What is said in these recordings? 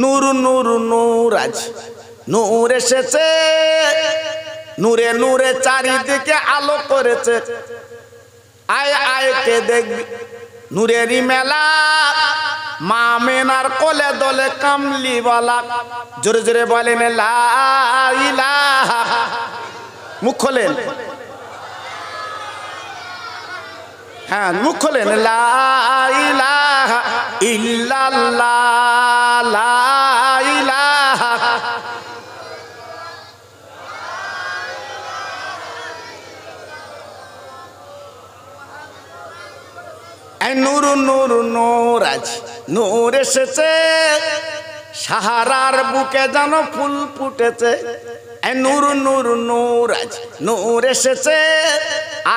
নূর নূর নূর আজ নূর এসেছে, নূরে নূরে চারিদিকে আলো করেছে। আয় আয় কে দেখবি নূরেরই মেলা, মা মেনার কোলে দোলে কামলিওয়ালা। জোরে জোরে বলেন লা ইলাহা। মুখ খোলেন, হ্যাঁ মুখ খোলেন। লা ইলাহা ইল্লাল্লাহ, লা ইলাহা। নূর নূর নূর আজ নূর এসেছে, সাহারার বুকে যেন ফুল ফুটেছে। নূর নূর নূর আজ নূর এসেছে,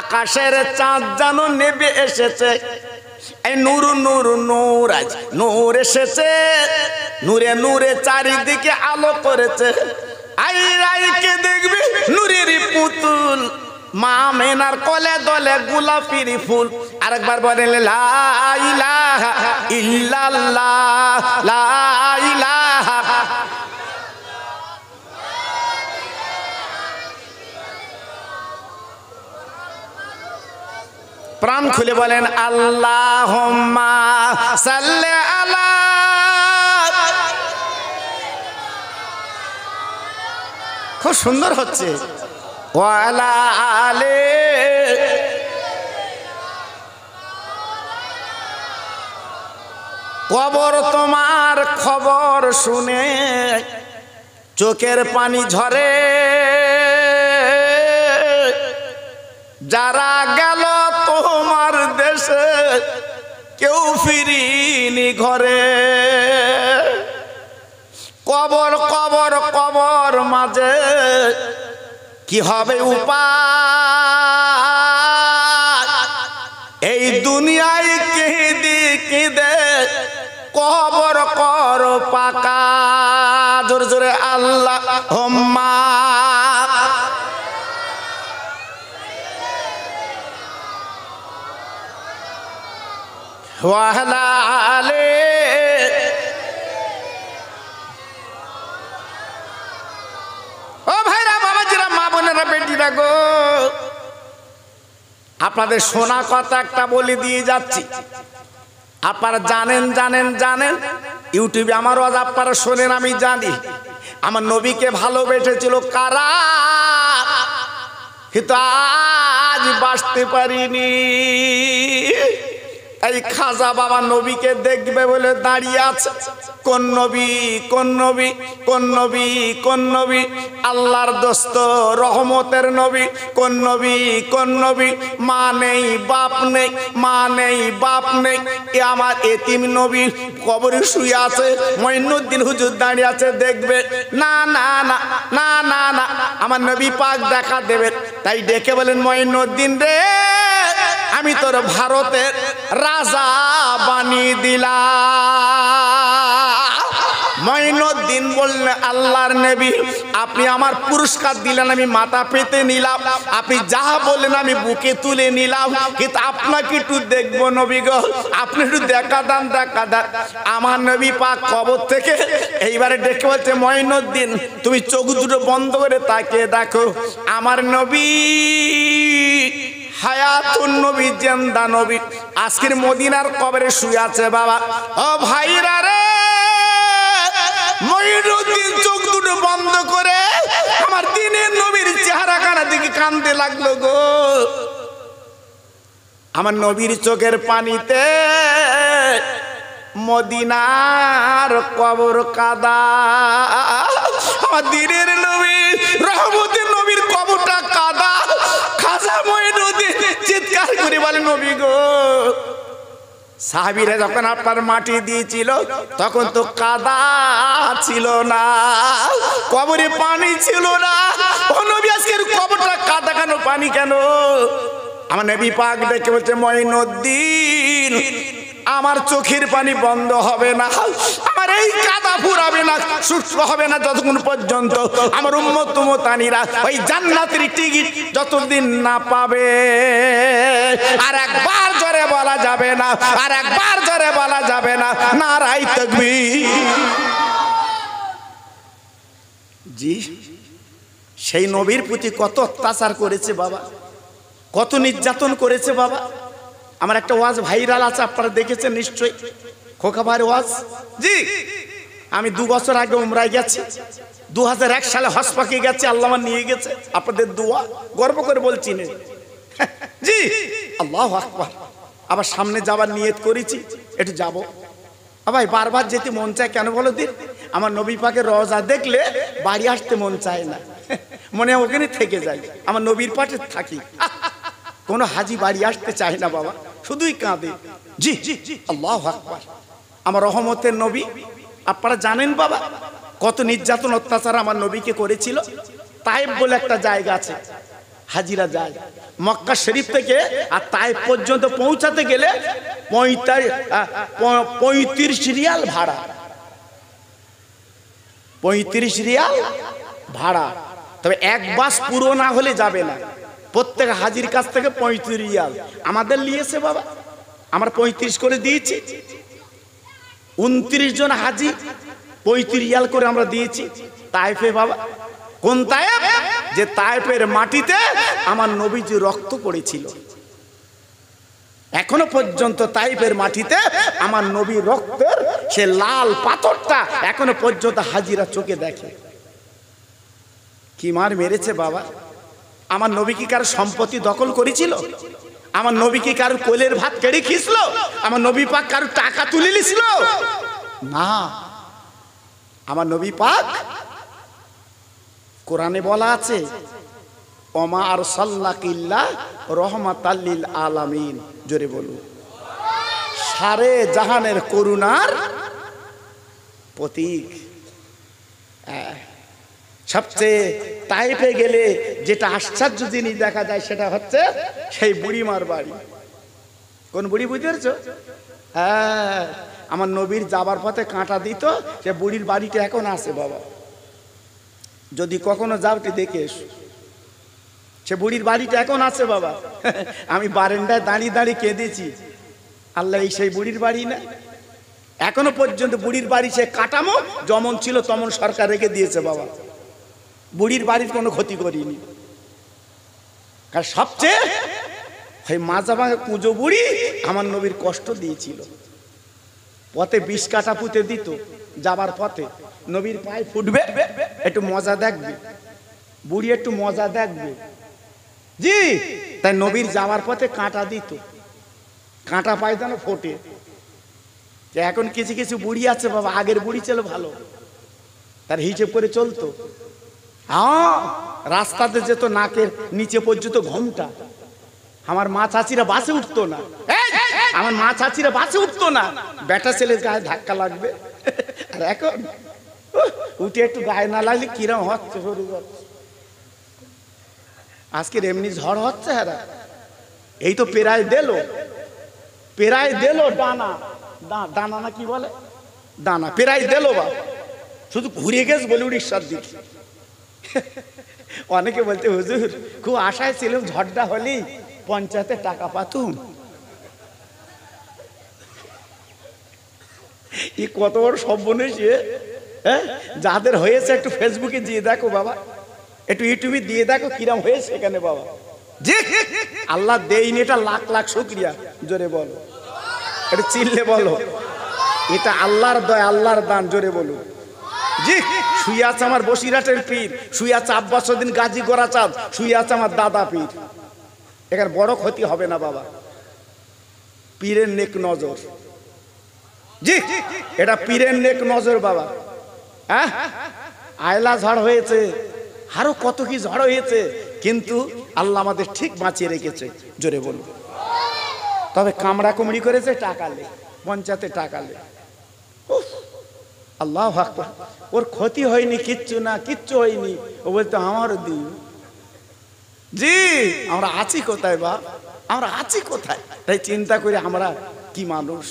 আকাশের চাঁদ যেন নেবে এসেছে। নূর নূর নূর আজ নূর এসেছে, নূরে নূরে চারিদিকে আলো করেছে। আই আইকে দেখবি নূরের পুতুল, মা মেনার কোলে দলে গোলাপির ফুল। আরেকবার বলেন লা ইলাহা ইল্লাল্লাহ, লা ইলাহা। প্রাণ খুলে বলেন আল্লাহুম্মা সাল্লি আলা। খুব সুন্দর হচ্ছে। ওয়ালা আলে। কবর তোমার খবর শুনে চোখের পানি ঝরে, যারা গেল তোমার দেশে কেউ ফিরিনি ঘরে। কবর কবর কবর মাঝে কি হবে উপায়, এই দুনিয়ায় কেঁদে কেঁদে কবর কর পাকা। জোরে জোরে আল্লাহুম্মা। ওয়ালা আলে। ও ভাইরা, বাবাজিরা, মা বোনেরা, বেটিরা গো, আপনাদের শোনা কথা একটা বলে দিয়ে যাচ্ছি। আপনারা জানেন জানেন জানেন, ইউটিউবে আমার ওয়াজ আপনারা শোনেন, আমি জানি। আমার নবীকে ভালোবেসেছিল কারা, কিন্তু আজ বাঁচতে পারিনি। এই খাজা বাবা নবীকে দেখবে বলে দাঁড়িয়ে আছে। কোন নবী, কোন নবী, কোন নবী, কোন নবী? আল্লাহর দোস্ত, রহমতের নবী। কোন নবী, কোন নবী? মা নেই বাপ নেই, মা নেই বাপ নেই, এ আমার এতিম নবী কবরে শুয়ে আছে। মঈনুদ্দিন হুজুর দাঁড়িয়ে আছে, দেখবে না না না না না না, আমার নবী পাক দেখা দেবেন। তাই ডেকে বলেন, মঈনুদ্দিন রে, আমি তোর ভারতের রাজা বানিয়ে দিলাম। মঈনুদ্দিন বললেন, আল্লাহর নবী, আপনি আমার পুরস্কার দিলেন, আমি মাথা পেতে নিলাম। আপনি যা বললেন আমি বুকে তুলে নিলাম, কিন্তু আপনাকে একটু দেখবো নবী গো, আপনি একটু দেখা দেন, দেখা দেন। আমার নবী পাক কবর থেকে এইবারে ডেকে বলছে, মঈনুদ্দিন তুমি চোখ দুটো বন্ধ করে তাকিয়ে দেখো, আমার নবী হায়াতুন নবী, জিন্দা নবী, আজকের মদিনার কবরে শুয়ে আছে বাবা। ও ভাইরা রে, মঈনুদ্দিন চোখ দুটো বন্ধ করে আমার দিনের নবীর চেহারা কানা দিকে কাঁদতে লাগলো গো। আমার নবীর চোখের পানিতে মদিনার কবর কাদা। আমার দিনের নবী, রহমতের নবীর কবরটা কাদা। খাজা মঈনুদ্দিন চিৎকার করে বলে, নবী গো, সাহাবীরা যখন আপনার মাটি দিয়েছিল তখন তো কাদা ছিল না, কবরে পানি ছিল না। ও নবী, আজকের কবরটা কাদা কেন, পানি কেন? আমার নবী পাক দেখে বলছে, মঈনুদ্দিন আমার চোখের পানি বন্ধ হবে না, আমার এই কাদা ফুরাবে না, শুষ্ক হবে না, যতক্ষণ পর্যন্ত আমার উম্মত উম্মতানিরা ওই জান্নাতের টিকিট যতদিন না পাবে। আর একবার জোরে বলা যাবে না, আর একবার জোরে বলা যাবে না, নারায়ে তাকবীর। জি, সেই নবীর প্রতি কত অত্যাচার করেছে বাবা, কত নির্যাতন করেছে বাবা। আমার একটা ওয়াজ ভাইরাল আছে, আপনারা দেখেছেন নিশ্চয়ই, খোকা ভাইয়ের ওয়াজ। জি, আমি 2 বছর আগে উমরায় গেছি, 2001 সালে হজ পাকে গেছি, আল্লাহ আমার নিয়ে গেছে, আপনাদের দোয়া, গর্ব করে বলছি না। জি, আল্লাহু আকবার। আবার সামনে যাবার নিয়ত করেছি, একটু যাব। ভাই বারবার যেতে মন চায় কেন বলো দিন? আমার নবী পাকের রওজা দেখলে বাড়ি আসতে মন চায় না, মনে হয় ওখানে থেকে যাই, আমার নবীর পাশে থাকি। কোনো হাজি বাড়ি আসতে চায় না বাবা, শুধুই কাঁদে। জি জি, আল্লাহু আকবার। আমার রহমতের নবী, আপনারা জানেন বাবা কত নির্যাতন অত্যাচার আমার নবীকে করেছিল। তায়েব বলে একটা জায়গা আছে, হাজিরা যায় মক্কা শরীফ থেকে আর তায়েব পর্যন্ত পৌঁছাতে গেলে 35 রিয়াল ভাড়া, 35 রিয়াল ভাড়া। তবে এক বাস পুরো না হলে যাবে না, প্রত্যেক হাজির কাছ থেকে 35 রিয়াল। আমাদের নিয়েছে বাবা, আমরা 35 করে দিয়েছি, 29 জন হাজি 35 রিয়াল করে আমরা দিয়েছি। তায়েফে বাবা, কোন তায়েফ? যে তায়েফের মাটিতে আমার নবীজি রক্ত পড়েছিল। এখনো পর্যন্ত তায়েফের মাটিতে আমার নবীর রক্তের সে লাল পাথরটা এখনো পর্যন্ত হাজিরা চোখে দেখে। কি মার মেরেছে বাবা! আমার নবী কি কারো সম্পত্তি দখল করেছিল? আমার নবী কি কারো কোলের ভাত কেড়ে খেয়েছিল? আমার নবী পাক কারো টাকা তুলে নিছিল? না, আমার নবী পাক, কোরআনে বলা আছে, ওমা আরসালনাকা ইল্লা রাহমাতাল লিল আলামিন। জোরে বলুন, সারে জাহানের করুণার প্রতীক। সবচেয়ে তায়েফে গেলে যেটা আশ্চর্য জিনিস দেখা যায় সেটা হচ্ছে সেই বুড়িমার বাড়ি। কোন বুড়ি বুঝতে পারছো? হ্যাঁ, আমার নবীর যাবার পথে কাঁটা দিত, সে বুড়ির বাড়িটা এখন আছে বাবা, যদি কখনো যাও কি দেখে এসো, সে বুড়ির বাড়িটা এখন আছে বাবা। আমি বারান্দায় দাঁড়িয়ে দাঁড়িয়ে কেঁদেছি, আল্লাহ এই সেই বুড়ির বাড়ি না? এখনো পর্যন্ত বুড়ির বাড়ি সে কাঠামো যেমন ছিল তেমন সরকার রেখে দিয়েছে বাবা, বুড়ির বাড়ির কোনো ক্ষতি করিনি। আর সবচেয়ে ওই মাজা ভাঙা কুঁজো বুড়ি আমার নবীর কষ্ট দিয়েছিল। পথে 20 কাঠা পুঁতে দিত, যাবার পথে নবীর পায়ে ফুটবে, একটু মজা দেখবে, বুড়ি একটু মজা দেখবে। জি, তাই নবীর যাওয়ার পথে কাঁটা দিত, কাঁটা পায় যেন ফোটে। এখন কিছু কিছু বুড়ি আছে বাবা, আগের বুড়ি ছিল ভালো, তার হিসেব করে চলতো। হ্যাঁ, রাস্তাতে যেত নাকের নিচে পর্যন্ত ঘোমটা। আমার মা চাচিরা বাসে উঠতো না, আমার মা চাচিরা বাসে উঠতো না, বেটা ছেলের গায়ে ধাক্কা লাগবে। আর এখন উঠে একটু গায়ে না লাগলে কিরম হচ্ছে, আজকের এমনি ঝড় হচ্ছে। হ্যাঁ, এই তো পেরায় দিল ডানা, ডানা না কি বলে, ডানা পেরায় দিল বা, শুধু ঘুরে গেছে বলে উড়িষ্যার দিকে। অনেকে বলতে হুজুর খুব আশায় ছিলাম ঝড়টা হলেই পঞ্চায়েতে টাকা পাতুম। ই কত বড় সর্বনেশ! হ্যাঁ, যাদের হয়েছে একটু ফেসবুকে দিয়ে দেখো বাবা, একটু ইউটিউবে দিয়ে দেখো কিরম হয়েছে এখানে বাবা। যে আল্লাহ দেয়নি, এটা লাখ লাখ শুকরিয়া। জোরে বলো, এটা চিল্লে বলো, এটা আল্লাহর দয়া, আল্লাহর দান। জোরে বলো। জি, শুয়ে আছে আমার বসিরহাটের পীর, শুয়ে আছে আব্বাসউদ্দিন গাজী গোরাচাঁদ, শুয়ে আছে আমার দাদা পীর। এখানে বড় ক্ষতি হবে না বাবা, পীরের নেক নজর। জি, এটা পীরের নেক নজর বাবা। হ্যাঁ, আয়লা ঝড় হয়েছে, আরো কত কি ঝড় হয়েছে, কিন্তু আল্লাহ আমাদের ঠিক বাঁচিয়ে রেখেছে। জোরে বলবো। তবে কামড়া কুমড়ি করেছে টাকালে, পঞ্চায়েতে টাকালে। আল্লাহু আকবার, ওর ক্ষতি হয়নি, কিচ্ছু না, কিচ্ছু হয়নি। ও বলতো আমার দিন। জি, আমরা আছি কোথায় বা, আমরা আছি কোথায়? তাই চিন্তা করি আমরা কি মানুষ।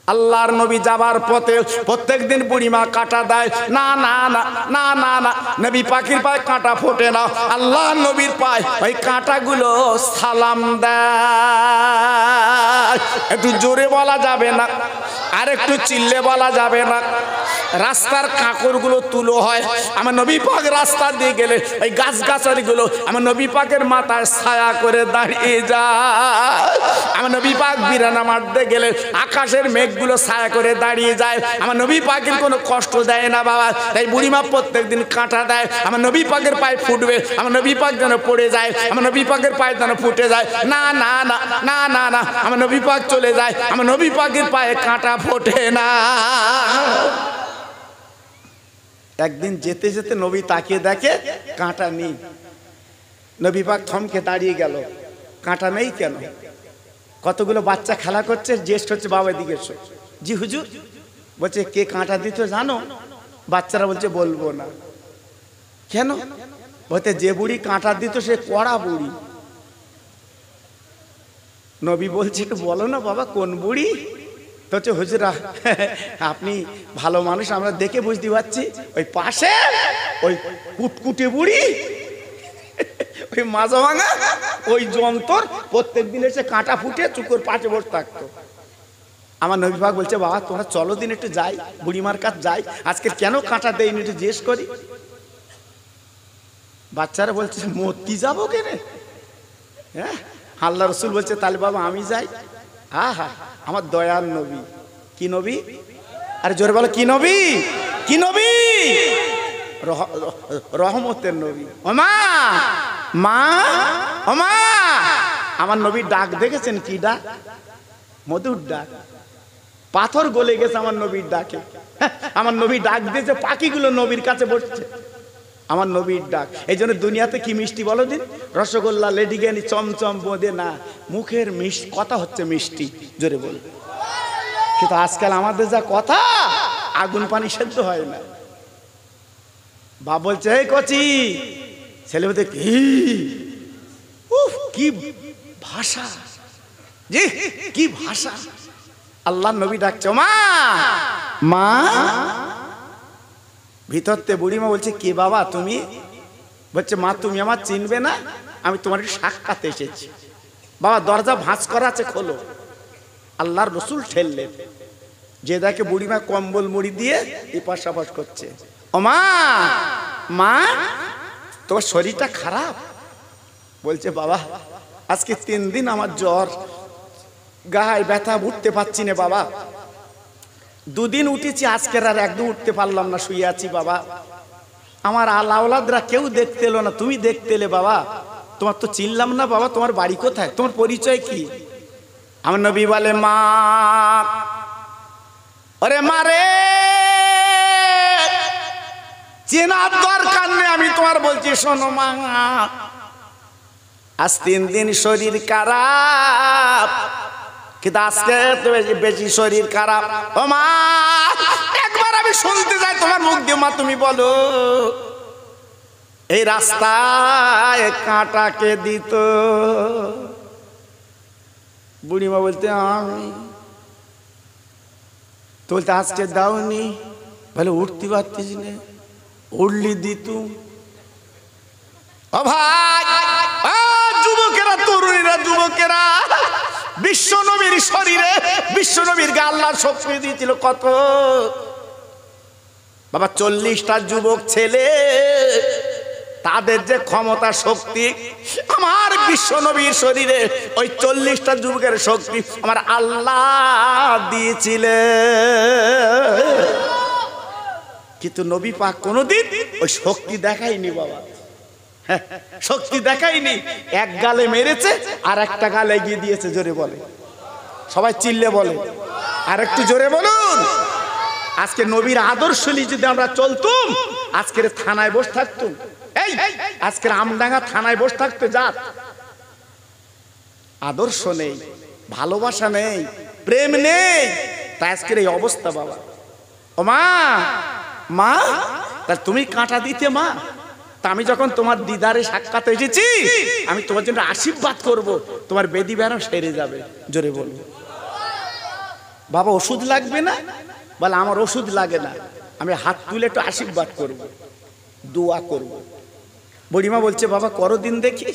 আল্লাহর নবী যাবার পথে প্রত্যেকদিন বুড়িমা কাঁটা দেয়, না না না না না না, নবী পাখির পায়ে কাঁটা ফোটে না, আল্লাহর নবীর পায়ে ওই কাঁটাগুলো সালাম দেয়। একটু জোরে বলা যাবে না, আর একটু চিল্লে বলা যাবে না। রাস্তার কাঁকড়গুলো তুলো হয়, আমার নবী পাক রাস্তা দিয়ে গেলে ওই গাছগাছালিগুলো আমার নবী পাকের মাথায় ছায়া করে দাঁড়িয়ে যায়। আমার নবী পাক বিরানা মারতে গেলে আকাশের মেঘগুলো ছায়া করে দাঁড়িয়ে যায়। আমার নবী পাকের কোনো কষ্ট দেয় না বাবা। তাই বুড়িমা প্রত্যেকদিন কাঁটা দেয়, আমার নবী পাকের পায়ে ফুটবে, আমার নবী পাক যেন পড়ে যায়, আমার নবী পাকের পায়ে যেন ফুটে যায়, না না না না না না, আমার নবী পাক চলে যায়, আমার নবী পাকের পায়ে কাঁটা ফোটে না। একদিন যেতে যেতে নবী তাকিয়ে দেখে কাঁটা নেই। নবী পাক থমকে দাঁড়িয়ে গেল, কাঁটা নেই কেন? কতগুলো বাচ্চা খেলা করছে, জ্যেষ্ঠ হচ্ছে বাবা দিকে, জি হুজুর। বলছে কে কাঁটা দিত জানো? বাচ্চারা বলছে বলবো না। কেন? বলতে যে বুড়ি কাঁটা দিত সে কড়া বুড়ি। নবী বলছে একটু বলো না বাবা কোন বুড়ি? তো হচ্ছে হুজুরা আপনি ভালো মানুষ, আমরা দেখে বুঝতে পারছি, ওই পাশে ওই কুটকুটে বুড়ি, ওই মাজা ভাঙা ওই যন্তর প্রত্যেক দিন এসে কাঁটা ফুটে চুকোর পাশে বসে থাকতো। আমার নবী পাক বলছে বাবা তোমরা চলো দিন একটু যাই, বুড়িমার কাছে যাই, আজকে কেন কাঁটা দেয়নি একটু জিজ্ঞেস করি। বাচ্চারা বলছে মূর্তি যাবো কেনে? হ্যাঁ, আল্লাহ রসুল বলছে তাহলে বাবা আমি যাই। হা হা, আমার দয়ার নবী। কি নবী? আরে জোরে বলো কি নবী? কি নবী? রহমতের নবী। ওমা মা, ওমা, আমার নবীর ডাক দেখেছেন? কি ডাক? মধুর ডাক। পাথর গলে গেছে আমার নবীর ডাকে। আমার নবী ডাক দিয়েছে, পাখিগুলো নবীর কাছে বসছে আমার নবীর ডাক। এই জন্য দুনিয়াতে কি মিষ্টি বলো দিন? রসগোল্লা, লেডিকেনি, চমচম, বোঁদে না, মুখের মিষ্টি কথা হচ্ছে মিষ্টি। জোরে বল। কিন্তু আজকাল আমাদের যা কথা, আগুন পানি সেদ্ধ হয় না। বাপ বলছে এই কচি ছেলে বলতে কি ভাষা, জি কি ভাষা। আল্লাহ নবী ডাকছে মা মা। ভিতরতে বুড়িমা বলছে কে বাবা তুমি? বলছে মা তুমি আমার চিনবে না, আমি তোমার সাক্ষাৎ এসেছি। বাবা দরজা ভাঁজ করা আছে, খোলো। আল্লাহর রসুল ঠেললেন, যে দেখে বুড়িমা কম্বল মুড়ি দিয়ে এপাশ সাপাশ করছে। ও মা মা তোমার শরীরটা খারাপ? বলছে বাবা আজকে 3 দিন আমার জ্বর, গায়ে ব্যথা, উঠতে পারছি না বাবা। 2 দিন উঠেছি, আজকের আর 1 দিন উঠতে পারলাম না, শুয়ে আছি বাবা। আমার আলাওলাদরা কেউ দেখতে এলো না, তুমি দেখতে এলে বাবা। তোমার তো চিনলাম না বাবা, তোমার বাড়ি কোথায়, তোমার পরিচয় কি? আমার নবী বলে মা, ওরে মারে চেনার দরকার নেই, আমি তোমার বলছি শোনো মা, আজ 3 দিন শরীর খারাপ, কিন্তু আজকে তো বেশি শরীর খারাপ। ও মা একবার আমি শুনতে চাই তোমার মুখ দিয়ে, মা তুমি বলো এই রাস্তায় কাঁটা কে দিত? বুড়িমা বলতে আমি। তো বলতে আজকে দাওনি? বলে উঠতে পারতিস না, উঠলি দিত। ও ভাই, যুবকেরা, তরুণীরা, যুবকেরা, বিশ্ব নবীর শরীরে, বিশ্ব নবীর গায়ে আল্লাহর শক্তি দিয়েছিল কত বাবা। 40টা যুবক ছেলে, তাদের যে ক্ষমতা শক্তি, আমার বিশ্ব নবীর শরীরে ওই 40টা যুবকের শক্তি আমার আল্লাহ দিয়েছিলেন। কিন্তু নবী পাক কোনোদিন ওই শক্তি দেখায়নি বাবা, শক্তি দেখায়নি। এক গালে মেরেছে আর একটা গালে এগিয়ে দিয়েছে। জোরে বলে, সবাই চিল্লে বলে, আর একটু জোরে বলুন। আজকে নবীর আদর্শ নিয়ে যদি আমরা চলতুম, আজকের থানায় বসে থাকতুম। এই আজকের আমডাঙ্গা থানায় বসে থাকতে যাত। আদর্শ নেই, ভালোবাসা নেই, প্রেম নেই, তাই আজকের এই অবস্থা বাবা। ও মা মা, তা তুমি কাঁটা দিতে মা, তা আমি যখন তোমার দিদারে সাক্ষাৎ এসেছি, আমি তোমার জন্য আশীর্বাদ করব, তোমার বেদি বেড়া সেরে যাবে। জোরে বলবো। বাবা ওষুধ লাগবে না? বলে আমার ওষুধ লাগে না, আমি হাত তুলে একটু আশীর্বাদ করব, দোয়া করব। বুড়িমা বলছে বাবা করো দিন দেখি।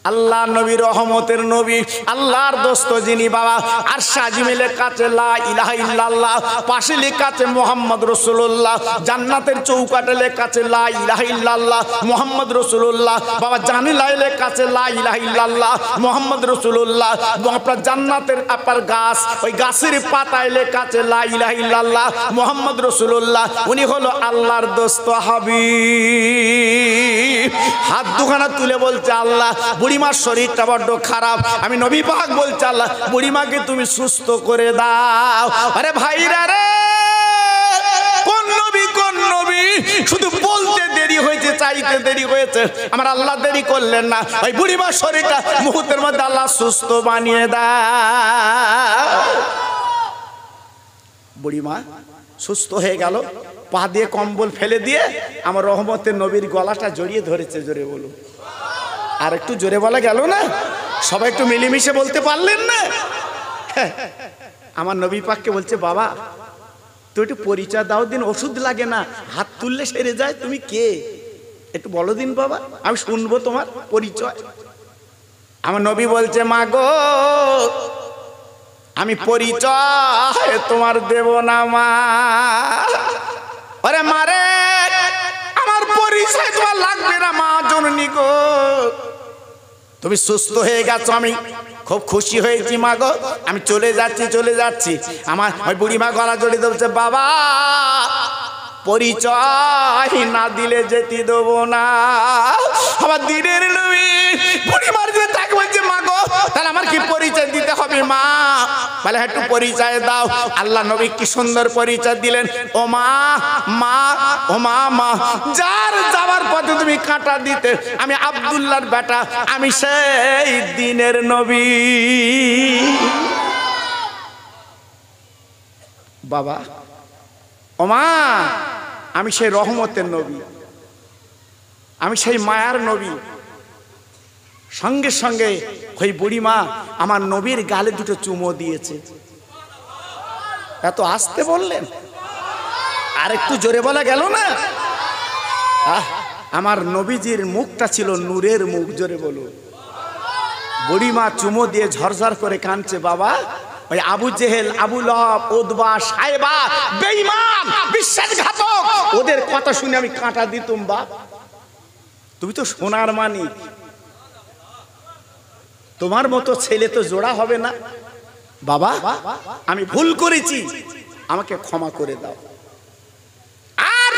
আল্লাহ নবী রহমতের নবী, আল্লাহর দোস্ত যিনি বাবা, আর সাজিমেলের কাছে লা ইলাহা ইল্লাল্লাহ, পাশে লেখা আছে মুহাম্মদ রাসূলুল্লাহ, জান্নাতের চৌকাঠে লেখা আছে লা ইলাহা ইল্লাল্লাহ মুহাম্মদ রাসূলুল্লাহ। বাবা জানিলাই লেখা আছে লা ইলাহা ইল্লাল্লাহ মুহাম্মদ রাসূলুল্লাহ। আপনার জান্নাতের আপনার গাছ, ওই গাছের পাতায় লেখা আছে লা ইলাহা ইল্লাল্লাহ মুহাম্মদ রাসূলুল্লাহ। উনি হলো আল্লাহর দোস্ত হাবিব। হাত দুখানা তুলে বলছে আল্লাহ বুড়িমার শরীরটা বড্ড খারাপ, আমি নবী পাক বলছে আল্লাহ বুড়িমাকে তুমি সুস্থ করে দাও। আরে ভাইরা রে, কোন নবী কোন নবী, শুধু বলতে দেরি হয়েছে, চাইতে দেরি হয়েছে, আমার আল্লাহ দেরি করলেন না। ওই বুড়িমার শরীরটা মুহূর্তের মধ্যে আল্লাহ সুস্থ বানিয়ে দাও। বুড়িমা সুস্থ হয়ে গেল, পা দিয়ে কম্বল ফেলে দিয়ে আমার রহমতের নবীর গলাটা জড়িয়ে ধরেছে। জোরে বলুন, আর একটু জোরে বলা গেল না? সবাই একটু মিলেমিশে বলতে পারলেন না? আমার নবী পাককে বলছে বাবা তুই একটু পরিচয় দাও দিন, ওষুধ লাগে না, হাত তুললে সেরে যায়, তুমি কে একটু বলো দিন বাবা, আমি শুনবো তোমার পরিচয়। আমার নবী বলছে মা গো আমি পরিচয় তোমার দেব না মা। আরে মারে আমার পরিচয় তোমার লাগবে না মা জননী গো, তুমি সুস্থ হয়ে গেছো, আমি খুব খুশি হয়েছি মা গো, আমি চলে যাচ্ছি চলে যাচ্ছি। আমার ওই বুড়িমা গলা জড়িয়ে বলছে বাবা পরিচয় না দিলে যেতে দেবো না। আমার দিনের নবী বুড়িমার যে তাকে বলছে মা গো তাহলে আমার কি পরিচয় দিতে হবে মা? বলে একটু পরিচয় দাও। আল্লাহ নবী কি সুন্দর পরিচয় দিলেন, ও মা মা ও মা মা, যার যাওয়ার পথে তুমি কাঁটা দিতে, আমি আব্দুল্লাহর বেটা, আমি সেই দিনের নবী। বাবা ও মা, আমি সেই রহমতের নবী, আমি সেই মায়ার নবী। সঙ্গে সঙ্গে ওই বুড়িমা আমার নবীর গালে দুটো চুমো দিয়েছে। এত আস্তে বললেন, আর একটু জোরে বলা গেল না? আমার নবীজির মুখটা ছিল নূরের মুখ। জোরে বলুন। বুড়িমা চুমো দিয়ে ঝরঝর করে কাঁদছে। বাবা ওই আবু জেহেল, আবু লহব, উতবা, সাইবা, বেঈমান, বিশ্বাসঘাতক, ওদের কথা শুনে আমি কাঁটা দিতুম। বাপ তুমি তো সোনার মানিক, তোমার মতো ছেলে তো জোড়া হবে না। বাবা আমি ভুল করেছি, আমাকে ক্ষমা করে দাও, আর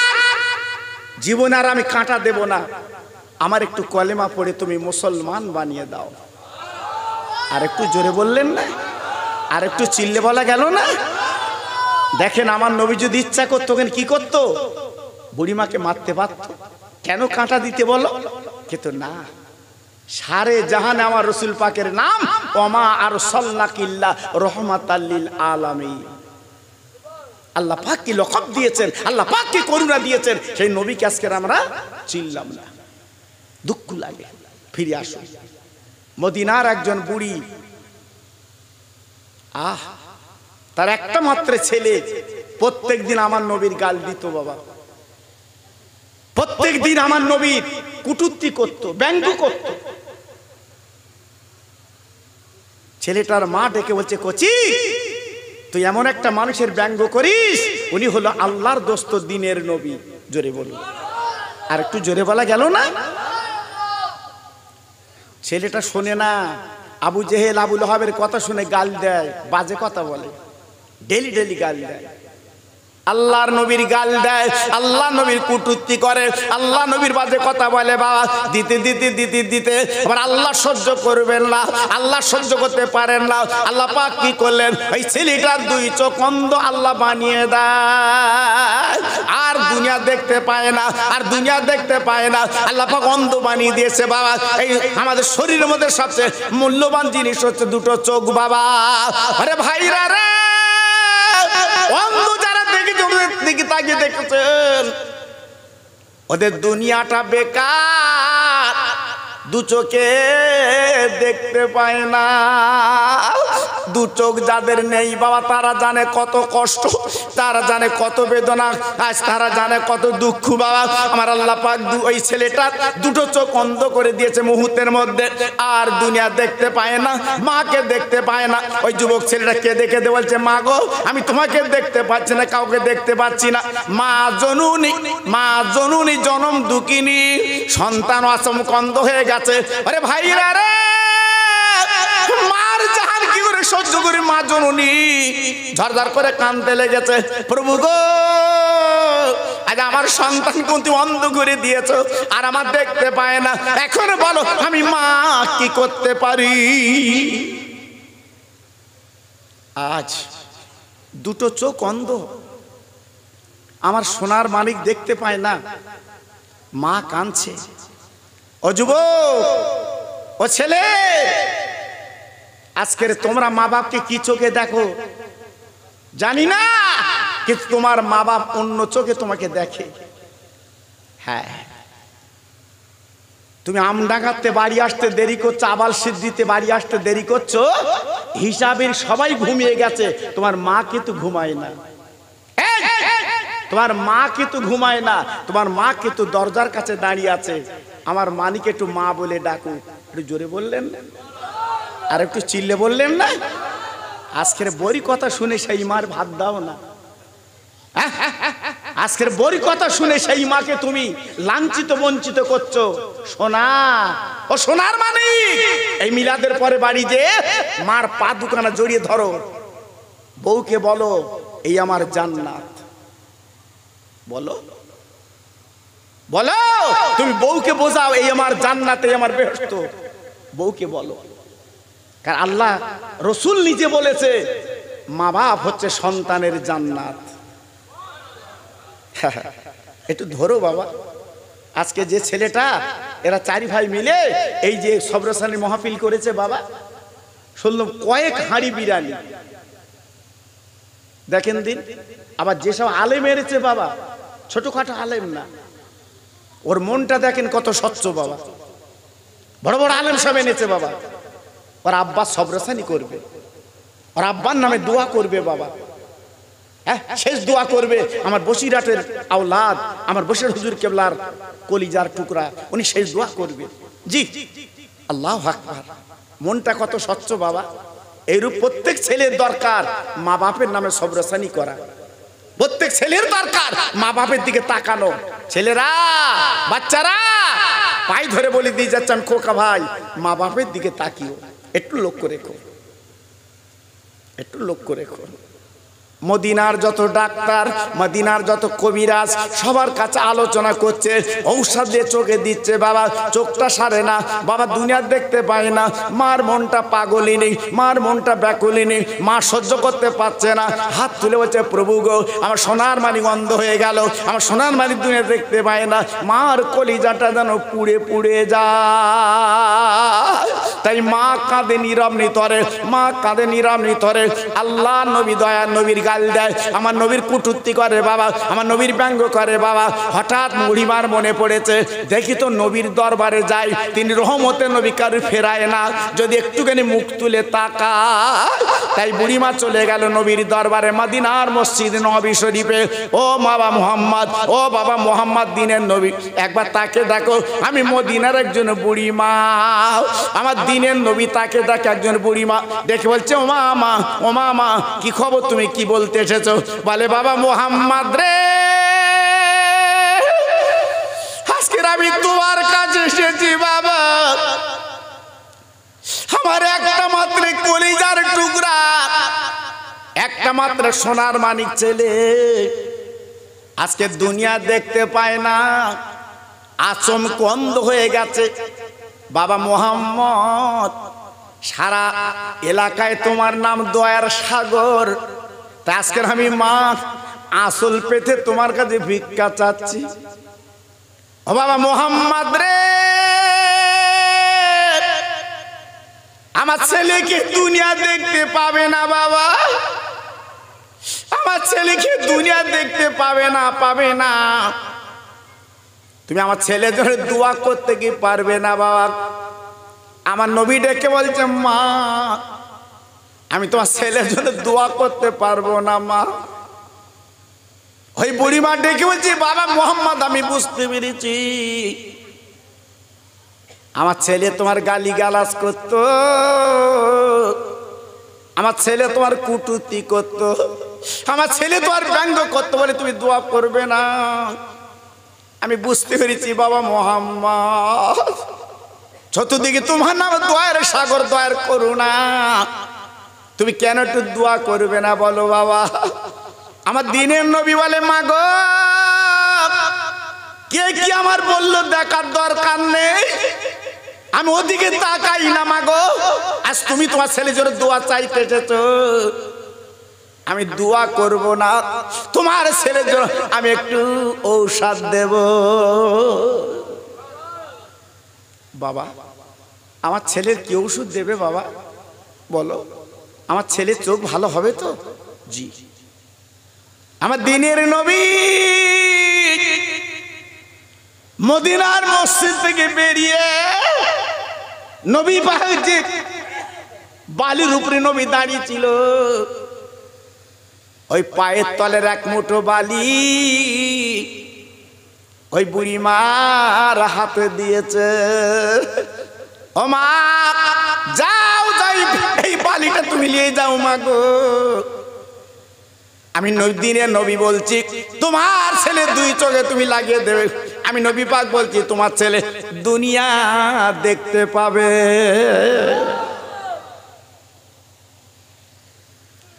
জীবনে আর আমি কাঁটা দেব না, আমার একটু কলেমা পড়ে তুমি মুসলমান বানিয়ে দাও। আর একটু জোরে বললেন না? আর একটু চিল্লে বলা গেল না? দেখেন আমার নবী যদি ইচ্ছা করতো কি করতো? বুড়িমাকে মারতে পারত। কেন কাঁটা দিতে বলো? কিন্তু না, সারে জাহানে আমার রসুল পাকের নাম ওমা আরসালনাকিল্লা রাহমাতাল লিল আলামিন। আল্লাহ পাক কি লকব দিয়েছেন, আল্লাহ পাক কি করুণা দিয়েছেন, সেই নবীকে আজকে আমরা চিনলাম না, দুঃখ লাগে। ফিরে আসুন। মদিনার একজন বুড়ি, তার একটা মাত্র ছেলে, প্রত্যেক দিন আমার নবীর গাল দিত। বাবা প্রত্যেক দিন আমার নবীর কুটুক্তি করত, ব্যঙ্গ করত। ছেলেটার মা ডেকে বলছে কচি তুই এমন একটা মানুষের ব্যঙ্গ করিস, উনি হলো আল্লাহর দোস্ত দিনের নবী। জোরে বলুন। আর একটু জোরে বলা গেল না? ছেলেটা শোনে না, আবু জেহেল, আবু লহাবের কথা শুনে গাল দেয়, বাজে কথা বলে, ডেলি ডেলি গাল দেয়, আল্লাহর নবীর গাল দেয়, আল্লাহ নবীর কুটুক্তি করে, আল্লাহ নবীর বাজে কথা বলে। বাবা দিতে দিতে দিতে দিতে আবার আল্লাহ সহ্য করবেন না, আল্লাহ সহ্য করতে পারেন না। আল্লাহ পাক কি করলেন, ওই ছেলেটার দুই চোখ অন্ধ আল্লাহ বানিয়ে দেয়, আর দুনিয়া দেখতে পায় না, আর দুনিয়া দেখতে পায় না, আল্লাহ পাক অন্ধ বানিয়ে দিয়েছে। বাবা এই আমাদের শরীরের মধ্যে সবচেয়ে মূল্যবান জিনিস হচ্ছে দুটো চোখ। বাবা আরে ভাইরা রে, অন্ধ যারা দিকে তাকিয়ে দেখেছেন, ওদের দুনিয়াটা বেকার, দু চোখে দেখতে পায় না। দু চোখ যাদের নেই বাবা তারা জানে কত কষ্ট, তারা জানে কত বেদনা, আজ তারা জানে কত দুঃখ বাবা। আমার আল্লাহ পাক ওই ছেলেটা দুটো চোখ অন্ধ করে দিয়েছে মুহূর্তের মধ্যে, আর দুনিয়া দেখতে পায় না, মাকে দেখতে পায় না। ওই যুবক ছেলেটা কেঁদে কেঁদে বলছে, মা গো আমি তোমাকে দেখতে পাচ্ছি না, কাউকে দেখতে পাচ্ছি না। মা জননী জনম দুঃখিনী, সন্তান অসমকন্দ হয়ে গেছে। আরে ভাইরা রে, মার জাহান কি করে সহ্য করি? মা জননী ঝরঝর করে কাঁদতে লেগেছে, প্রভু গো আজ আমার সন্তানকে তুমি অন্ধ করে দিয়েছো, আর আমার দেখতে পায় না, এখন বলো আমি মা কি করতে পারি? আজ দুটো চোখ অন্ধ, আমার সোনার মালিক দেখতে পায় না, মা কাঁদছে। ও যুবক, ও ছেলে, আজকের তোমরা মা বাপকে কি চোখে দেখো জানি না, কিন্তু তোমার মা বাপ অন্য চোখে তোমাকে দেখে। হ্যাঁ, তুমি আমডাঙ্গাতে বাড়ি আসতে দেরি করছো, আবাল সিদ্ধিতে বাড়ি আসতে দেরি করছো, হিসাবের সবাই ঘুমিয়ে গেছে, তোমার মা কিন্তু ঘুমায় না। তোমার মা কিন্তু ঘুমায় না, তোমার মা কিন্তু দরজার কাছে দাঁড়িয়ে আছে। আমার মানিকে একটু মা বলে ডাকু। একটু জোরে বললেন আর একটু চিল্লে বললেন না? আজকের বড়ি কথা শুনে সেই মার ভাত দাও না। আজকের বড়ি কথা শুনে সেই মাকে তুমি লাঞ্ছিত বঞ্চিত করছো। সোনা, ও সোনার মানিক, এই মিলাদের পরে বাড়ি যে মার পা দুখানা জড়িয়ে ধরো, বউকে বলো এই আমার জান্নাত। বলো বলো, তুমি বউকে বোঝাও এই আমার জান্নাত, এই আমার বেহেশত। বউকে বলো, কারণ আল্লাহ রসুল নিজে বলেছে মা বাপ হচ্ছে সন্তানের জান্নাত। একটু ধরো বাবা। আজকে যে ছেলেটা, এরা চারি ভাই মিলে এই যে সবরসানি মহাফিল করেছে বাবা, শুনলাম কয়েক হাঁড়ি বিরিয়ানি। দেখেন দিন, আবার যেসব আলেম এসেছে বাবা, ছোটখাটো আলেম না, ওর মনটা দেখেন কত স্বচ্ছ বাবা। বড় বড় আলেম সব এনেছে বাবা, ওর আব্বা সবরসানি করবে, ওর আব্বার নামে দোয়া করবে বাবা। হ্যাঁ, শেষ দোয়া করবে। আমার বসিরহাটের আওলাদ, আমার বসির হুজুর কেবলার কলিজার টুকরা, উনি শেষ দোয়া করবে। জি, আল্লাহু আকবার। মনটা কত স্বচ্ছ বাবা। এইরূপ প্রত্যেক ছেলের দরকার মা বাপের নামে সবরসানি করা। প্রত্যেক ছেলের দরকার মা বাপের দিকে তাকানো। ছেলেরা, বাচ্চারা, পাই ধরে বলে দিয়ে যাচ্ছেন খোকা ভাই, মা বাপের দিকে তাকিও, একটু লক্ষ্য রেখো, একটু লক্ষ্য রেখো। মদিনার যত ডাক্তার, মদিনার যত কবিরাজ, সবার কাছে আলোচনা করছে, ঔষধ দিয়ে চোখে দিচ্ছে বাবা, চোখটা সারে না বাবা, দুনিয়া দেখতে পায় না। মার মনটা পাগলিনী, মার মনটা ব্যাকুলিনী, মা সহ্য করতে পারছে না, হাত তুলে বলছে প্রভু গো আমার সোনার মানিক অন্ধ হয়ে গেল, আমার সোনার মানিক দুনিয়া দেখতে পায় না। মার কলিজাটা যেন পুড়ে পুড়ে যায়। তাই মা কাঁদে নীরব নিতরে, মা কাঁদে নীরব নিতরে। আল্লাহ নবী দয়া নবীর গাল দেয়, আমার নবীর কুটুক্তি করে বাবা, আমার নবীর ব্যঙ্গ করে বাবা। হঠাৎ বুড়িমার মনে পড়েছে, দেখি তো নবীর দরবারে যাই, তিনি রহমতে নবী কারু ফেরায় না, যদি একটুখানি মুখ তুলে তাকায়। তাই বুড়িমা চলে গেল নবীর দরবারে, মদিনার মসজিদ নবী শরীফে। ও বাবা মোহাম্মদ, ও বাবা মোহাম্মদ দিনের নবী, একবার তাকে দেখো। আমি মদিনার একজন বুড়িমা, আমার দিনের নবী তাকে দেখে একজন বুড়িমা, দেখে বলছে ও মামা, ও মামা কি খবর, তুমি কি বলতে এসেছো? বলে বাবা মোহাম্মদ রে, আজকে আমি তোমার কাছে এসেছি বাবা, আমার একটা মাত্র কলিজার টুকরা, একটা মাত্র সোনার মানিক ছেলে আজকে দুনিয়া দেখতে পায় না, আচমক অন্ধ হয়ে গেছে বাবা মোহাম্মদ। সারা এলাকায় তোমার নাম দয়ার সাগর, তা আজকের আমি মা আসল পেতে তোমার কাছে ভিক্ষা চাচ্ছি। ও বাবা মোহাম্মদ রে, আমার ছেলেকে দুনিয়া দেখতে পাবে না বাবা, আমার ছেলেকে দুনিয়া দেখতে পাবে না, পাবে না। তুমি আমার ছেলের জন্য দোয়া করতে কি পারবে না বাবা? আমার নবী ডেকে বলছে মা, আমি তোমার ছেলের জন্য দোয়া করতে পারবো না মা। ওই বুড়িমা ডেকে বলছি, বাবা মোহাম্মদ আমি বুঝতে পেরেছি, আমার ছেলে তোমার গালি গালাজ করতো, আমার ছেলে তোমার কুটুতি করতো, আমার ছেলে তোমার ব্যঙ্গ করতো, বলে তুমি দোয়া করবে না। আমি বুঝতে পেরেছি বাবা মোহাম্মদ, চতুর্দিকে তোমার নাম দোয়ার সাগর, দোয়ার করুণা, তুমি কেন একটু দোয়া করবে না বলো বাবা। আমার দিনের নবী বলে, মা গো কে কি আমার বললো দেখার দরকার নেই, আমি ওদিকে তাকাই না মা গো। আজ তুমি তোমার ছেলের জন্য দোয়া চাইতে এসেছো, আমি দোয়া করব না, তোমার ছেলের জন্য আমি একটু ঔষধ দেব। বাবা আমার ছেলের কি ওষুধ দেবে বাবা বলো, আমার ছেলের চোখ ভালো হবে তো? জি। আমার দিনের নবী মদিনার মসজিদ থেকে বেরিয়ে নবী পাক যে বালির উপরে নবী দাঁড়িয়ে ছিল, ওই পায়ের তলের এক মুঠো বালি ওই বুড়ি মার হাতে দিয়েছে। ও মা যাও, যাই এই বালিটা তুমি নিয়ে যাও মা গো। আমি দিনের নবী বলছি তোমার ছেলে দুই চোখে তুমি লাগিয়ে দেবে। আমি নবী পাক বলছি তোমার ছেলে দুনিয়া দেখতে পাবে।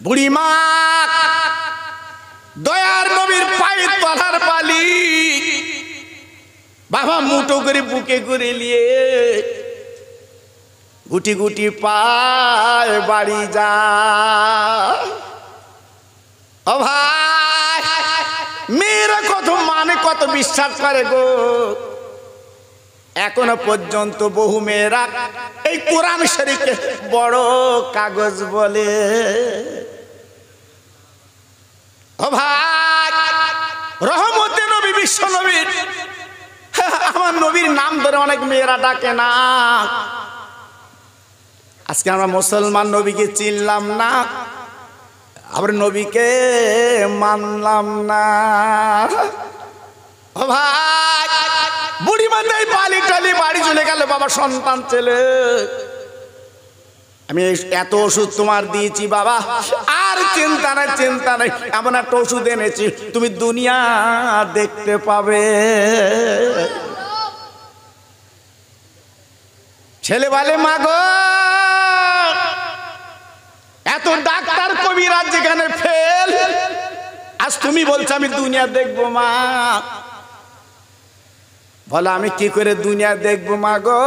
বুড়ি মা দয়ার নবীর পায়ের তলার বালি বাবা মুঠো করে বুকে করে নিয়ে গুটি গুটি পায় বাড়ি যা। ও ভাই মেয়েরা কত মানে কত বিশ্বাস করে গো, এখনো পর্যন্ত বহু মেয়েরা এই কোরআন শরীফকে বড় কাগজ বলে। ও ভাই রহমতে নবী বিশ্ব নবীর আমার নবীর নাম ধরে অনেক মেয়েরা ডাকে না। আজকে আমরা মুসলমান নবীকে চিনলাম না, আবার নবীকে মানলাম না। ও ভাই বুড়ি মাথায় বালি টালি বাড়ি চলে গেল, বাবা সন্তান ছেলে আমি এত ওষুধ তোমার দিয়েছি বাবা, আর চিন্তা নাই চিন্তা নাই, এমন একটা ওষুধ এনেছি তুমি দুনিয়া দেখতে পাবে। ছেলে বলে মা গো এত ডাক্তার কবিরাজ যেখানে ফেল, আজ তুমি বলছো আমি দুনিয়া দেখবো মা। বলে আমি কি করে দুনিয়া দেখবো মা গো?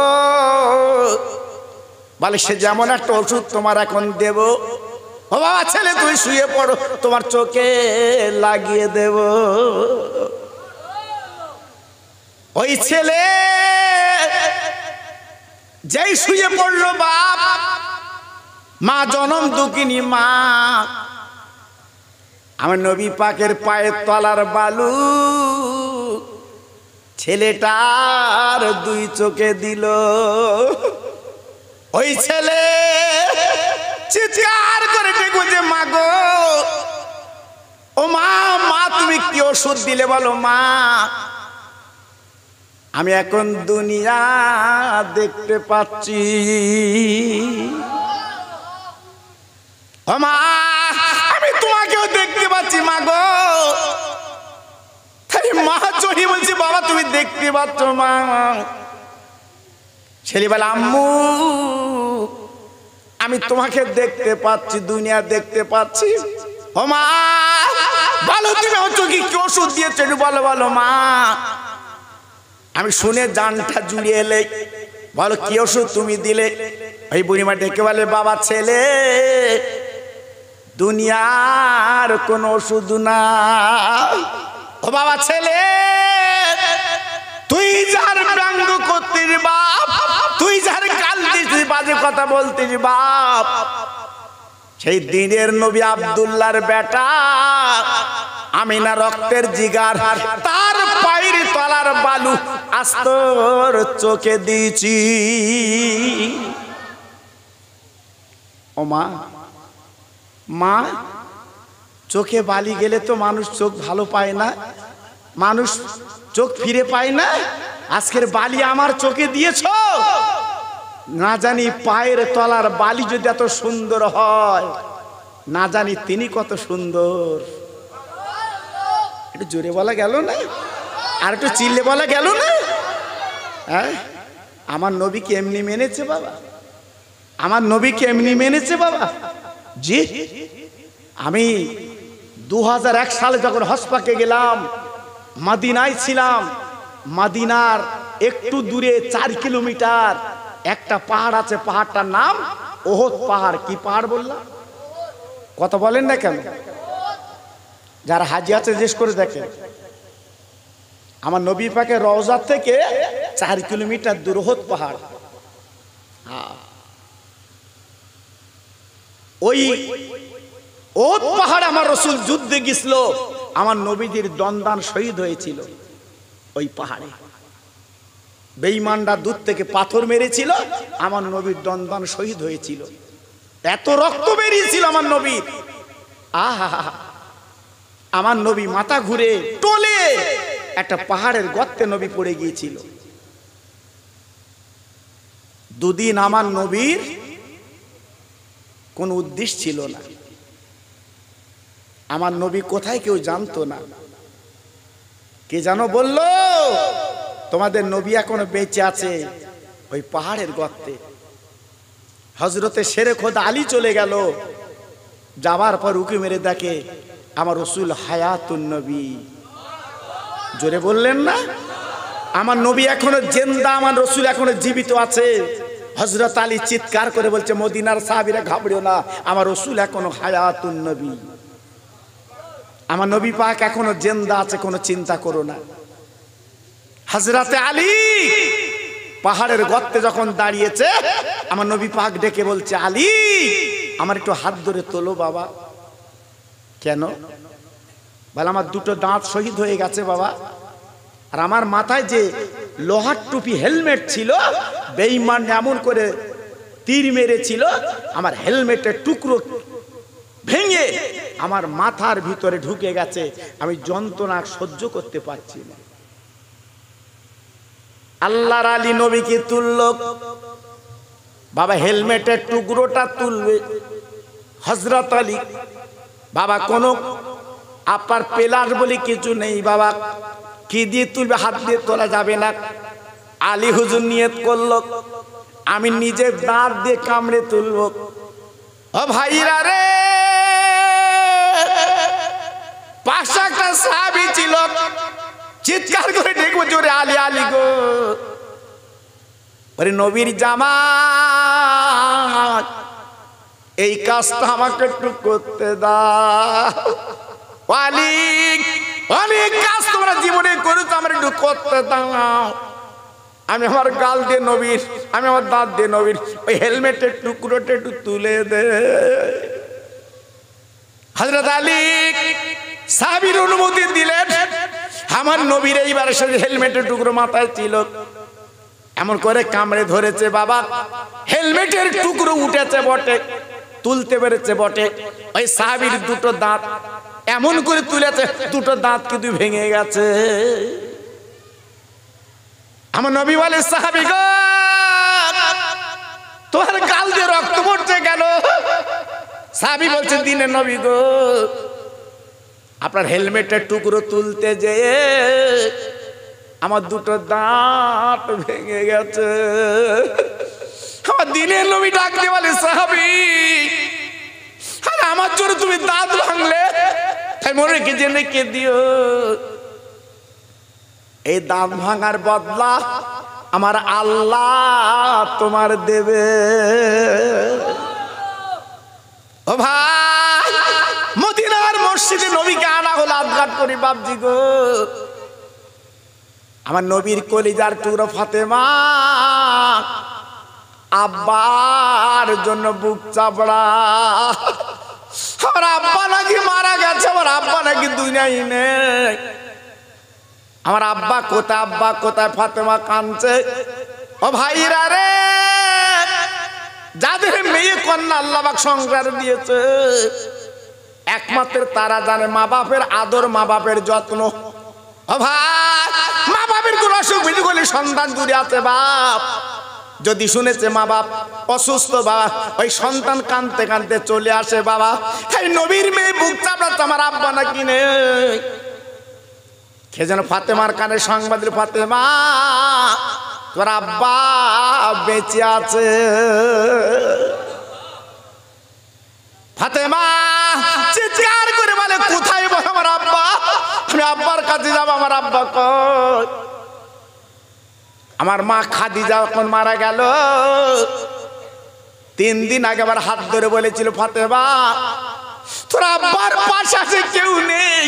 বলে সে যেমন একটা ওষুধ তোমার এখন দেব। ও বাবা ছেলে তুই শুয়ে পড়ো, তোমার চোখে লাগিয়ে দেব। ওই ছেলে যেই শুয়ে পড়লো বাপ, মা জনম দুঃখিনী মা আমার নবী পাকের পায়ের তলার বালু ছেলেটার দুই চোখে দিল। ওই ছেলে চিৎকার করে ডেকে যে মা গো, ও মা মা তুমি কি ওষুধ দিলে বলো মা? আমি এখন দুনিয়া দেখতে পাচ্ছি। ও মা আমি তোমাকেও দেখতে পাচ্ছি মা গো। তাই মা চড়ি বলছি বাবা তুমি দেখতে পাচ্ছ মা? ছেলে বলে আম্মু আমি তোমাকে দেখতে পাচ্ছি, দুনিয়া দেখতে পাচ্ছি। ও মা বলো তুমি আমার চোখে কি ওষুধ দিয়েছো বলো বলো মা। আমি শুনে জানটা জুড়িয়ে এলে, বলো কি ওষুধ তুমি দিলে? ওই বুড়িমা ডেকে বলে বাবা ছেলে দুনিয়ার কোন ওষুধ না। ও বাবা ছেলে তুই যার ব্যঙ্গ করতিস বাপ, তুই যার গাল দিস বাজে কথা বলতিস বাপ, সেই দিনের নবী আব্দুল্লাহর বেটা আমিনা রক্তের জিগার, তার পায়ের তলার বালু আস্তর চোখে দিয়েছি। ও মা মা, চোখে বালি গেলে তো মানুষ চোখ ভালো পায় না, মানুষ চোখ ফিরে পায় না। আজকের বালি আমার চোখে দিয়েছ, না জানি পায়ের তলার বালি যদি এত সুন্দর হয়, না জানি তিনি কত সুন্দর। একটু জোরে বলা গেল না? আর একটু চিল্লে বলা গেল না? হ্যাঁ, আমার নবীকে এমনি মেনেছে বাবা, আমার নবীকে এমনি মেনেছে বাবা। জি, আমি 2001 সালে যখন হজ পাকে গেলাম, মদিনায় ছিলাম। মদিনার একটু দূরে 4 কিলোমিটার একটা পাহাড় আছে, পাহাড়টার নাম ওহদ পাহাড়। কি পাহাড় বললাম? কথা বলেন না কেন? যারা হাজি আছে জিজ্ঞেস করে দেখেন। আমার নবী পাকের রওজা থেকে 4 কিলোমিটার দূর ওহদ পাহাড়। ওই ওহদ পাহাড়ে আমার রাসূল যুদ্ধে গিয়েছিল, আমার নবীজির দন্দান শহীদ হয়েছিল ওই পাহাড়ে। বেঈমানরা দূর থেকে পাথর মেরেছিল, আমার নবীর দন্দান শহীদ হয়েছিল। এত রক্ত বেরিয়েছিল আমার নবীর। আহা, আমার নবী মাথা ঘুরে টলে একটা পাহাড়ের গর্তে নবী পড়ে গিয়েছিল। দুদিন আমার নবীর কোন উদ্দেশ্য ছিল না। আমার নবী কোথায় কেউ জানতো না। কে জানো বলল, তোমাদের নবী এখনো বেঁচে আছে ওই পাহাড়ের গর্তে। হযরতে শেরে খোদা আলী চলে গেল, যাবার পর উকি মেরে দেখে আমার রাসূল হায়াতুন নবী। জোরে বললেন না? আমার নবী এখনো জিন্দা, আমার রাসূল এখনো জীবিত আছে। হযরত আলী চিৎকার করে বলছে, মদিনার সাহাবীরা ঘাবড়িও না, আমার রাসূল এখনো হায়াতুন নবী, আমার নবী পাক এখনো জিন্দা আছে, কোনো চিন্তা করো না। হযরতে আলী পাহাড়ের গর্তে যখন দাঁড়িয়েছে, আমার নবী পাক ডেকে বলছে, আলী আমার একটু হাত ধরে তোলো বাবা। কেন? বলে আমার দুটো দাঁত শহীদ হয়ে গেছে বাবা, আর আমার মাথায় যে লোহার টুপি হেলমেট ছিল, বেঈমান এমন করে তীর মেরেছিল, আমার হেলমেটের টুকরো ভেঙে আমার মাথার ভিতরে ঢুকে গেছে, আমি যন্ত্রণা সহ্য করতে পারছি না। আল্লাহর আলী নবীকে তুলল বাবা, হেলমেটের টুকরোটা তুলবে হযরত আলী। বাবা কোনো আপনার পেলার বলে কিছু নেই বাবা, কি দিয়ে তুলবে? হাত দিয়ে তোলা যাবে না। আলী হুজুর নিয়ত করল, আমি নিজে দাঁত দিয়ে কামড়ে তুলব। ও ভাইরা রে, পাশে একটা সাহাবী ছিল, চিৎকার করে দেখবো জোরে, আলী আলী গো। ওরে নবীর জামাত, এই কাজটা আমাকে একটু করতে দাও। আলী, অনেক কাজ তোমরা জীবনে করেছো, আমার একটু করতে দাও। আমি আমার গাল দিয়ে নবীর, আমি আমার দাঁত দিয়ে নবীর ওই হেলমেটের টুকরোটা একটু তুলে দে। হযরত আলী সাহাবীর অনুমতি দিলেন। আমার নবীর এইবার সেই হেলমেটের টুকরো মাথায় ছিল, এমন করে কামড়ে ধরেছে বাবা, হেলমেটের টুকরো উঠেছে বটে, তুলতে পেরেছে বটে, ওই সাহাবীর দুটো দাঁত এমন করে তুলেছে, দুটো দাঁত কিন্তু ভেঙে গেছে। আমার নবী বলে, সাহাবী গো, তোমার গাল দিয়ে রক্ত পড়ছে কেন? সাহাবী বলছে, দিনে নবী গো, আপনার হেলমেটের টুকরো তুলতে যেয়ে আমার দুটো দাঁত ভেঙে গেছে। আমার দিনের নবী ডাক দিয়ে বলে, সাহাবী, আরে আমার জন্য তুমি দাঁত ভাঙলে, তাই মনে রেখে জেনে কে দিও, এই দাঁত ভাঙার বদলা আমার আল্লাহ তোমার দেবে। ও ভাই, মদিনার মসজিদে নবীকে আনা হলো আদঘাট করি বাপজি গো। আমার নবীর কলিজার টুকরো ফাতেমা আব্বার জন্য বুক চাপড়া। আমার আব্বা নাকি মারা গেছে, আমার আব্বা নাকি দুনিয়ায় নেই। আমার আব্বা কোথায়, আব্বা কোথায়? ফাতেমা কাঁদছে। ও ভাইরা রে, যাদের মেয়ে কন্যা আল্লাহ পাক সংসার দিয়েছে, একমাত্র তারা জানে মা বাপের আদর, মা বাপের যত্ন। ও ভাই, মা বাপের কোন অসুখ বিসুখ হলে সন্তান দূরে আছে বাপ, যদি শুনেছে মা বাপ অসুস্থ বাবা, ওই সন্তান কাঁদতে কাঁদতে চলে আসে বাবা, এই নবীর মেয়ে বুক চাপড়াচ্ছে আমার আব্বা নাকি নেই। কে যেন ফাতেমার কানে সংবাদ দিল, ফাতেমা তোর আব্বা বেঁচে আছে। ফাতেমা চিৎকার করে বলে, কোথায় বল আমার আব্বা, আমি আব্বার কাছে যাবো, আমার আব্বা কই? আমার মা খাদিজা যখন মারা গেল 3 দিন আগে আবার হাত ধরে বলেছিল, ফাতেমা তোর আব্বার পাশে আছে কেউ নেই,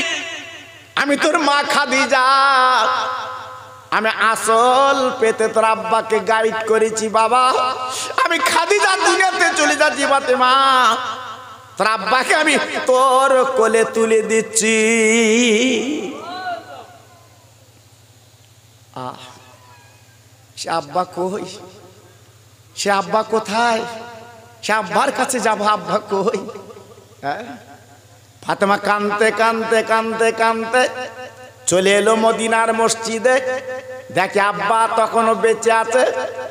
আমি তোর মা খাদিজা, আমি আসল পেতে তোর আব্বাকে গাইড করেছি বাবা, আমি খাদিজা দুনিয়াতে চলে যাচ্ছি, ফাতেমা তোর আব্বাকে আমি তোর কোলে তুলে দিচ্ছি। সে আব্বা কই, সে আব্বা কোথায়, সে আব্বার কাছে যাবো, আব্বা কই? ফাতেমা কাঁদতে কাঁদতে কাঁদতে কাঁদতে চলে এলো মদিনার মসজিদে, দেখে আব্বা তখনও বেঁচে আছে,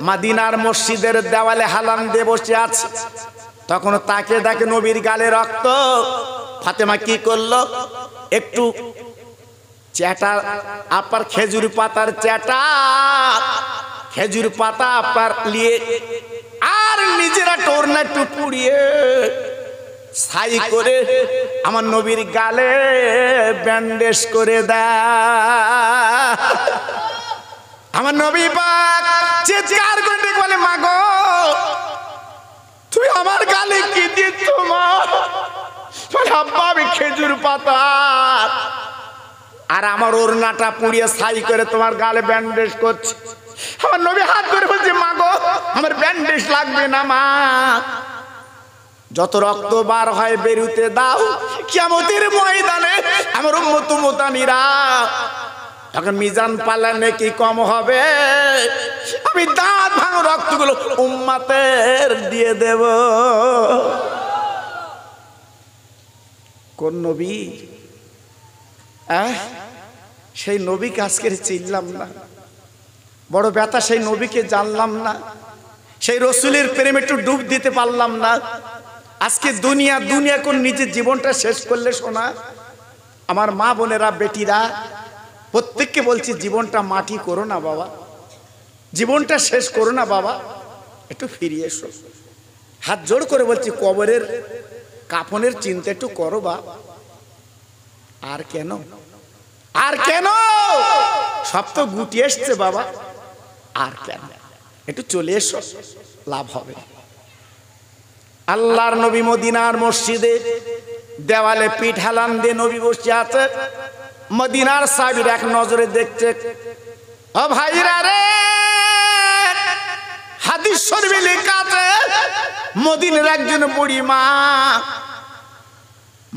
মদিনার মসজিদের দেওয়ালে হালান দিয়ে বসে আছে। তখন তাকে দেখে নবীর গালে রক্ত। ফাতেমা কি করলো, একটু চ্যাটা আপনার খেজুর পাতার চ্যাটা, খেজুর পাতা আপনার নিয়ে আর নিজেরা টোরনা একটু পুড়িয়ে ছাই করে আমার নবীর গালে ব্যান্ডেজ করে দেয়। আমার নবী পাক চিৎকার করে বলে, মা গো তুই আমার গালে কি দিচ্ছ মা? আব্বা আমি খেজুর পাতা আর আমার ওড়নাটা পুড়িয়ে ছাই করে তোমার গালে ব্যান্ডেজ করছি। আমার নবী হাত ধরে বলছে, মা গো আমার ব্যান্ডেজ লাগবে না মা, যত রক্ত বার হয় বেরুতে দাও, কিয়ামতের ময়দানে আমার উম্মত মুতামিরা তখন মিজান পালানে কি কম হবে, আমি দাঁত ভাঙো রক্তগুলো উম্মতের দিয়ে দেব। কোন নবী? সেই নবীকে আজকে চিনলাম না, বড় ব্যথা, সেই নবীকে জানলাম না, সেই রসুলের প্রেমে একটু ডুব দিতে পারলাম না। আজকে দুনিয়া দুনিয়া কোন নিজের জীবনটা শেষ করলে শোনা। আমার মা বোনেরা বেটিরা প্রত্যেককে বলছি, জীবনটা মাটি করো না বাবা, জীবনটা শেষ করো না বাবা, একটু ফিরিয়ে এসো। হাত জোড় করে বলছি, কবরের কাফনের চিন্তা একটু করো বা। আর কেন, আর কেন, সব তো গুটিয়ে এসছে বাবা, আর কেন, একটু চলে এসো, লাভ হবে। আল্লাহর নবী মদিনার মসজিদে দেওয়ালে পিঠ হেলান দিয়ে নবী বসে আছে। মদিনার সাহাবীরা এক নজরে দেখছে। ও ভাইরা রে, হাদিস শরীফে লেখা আছে, মদিনার একজন বুড়ি মা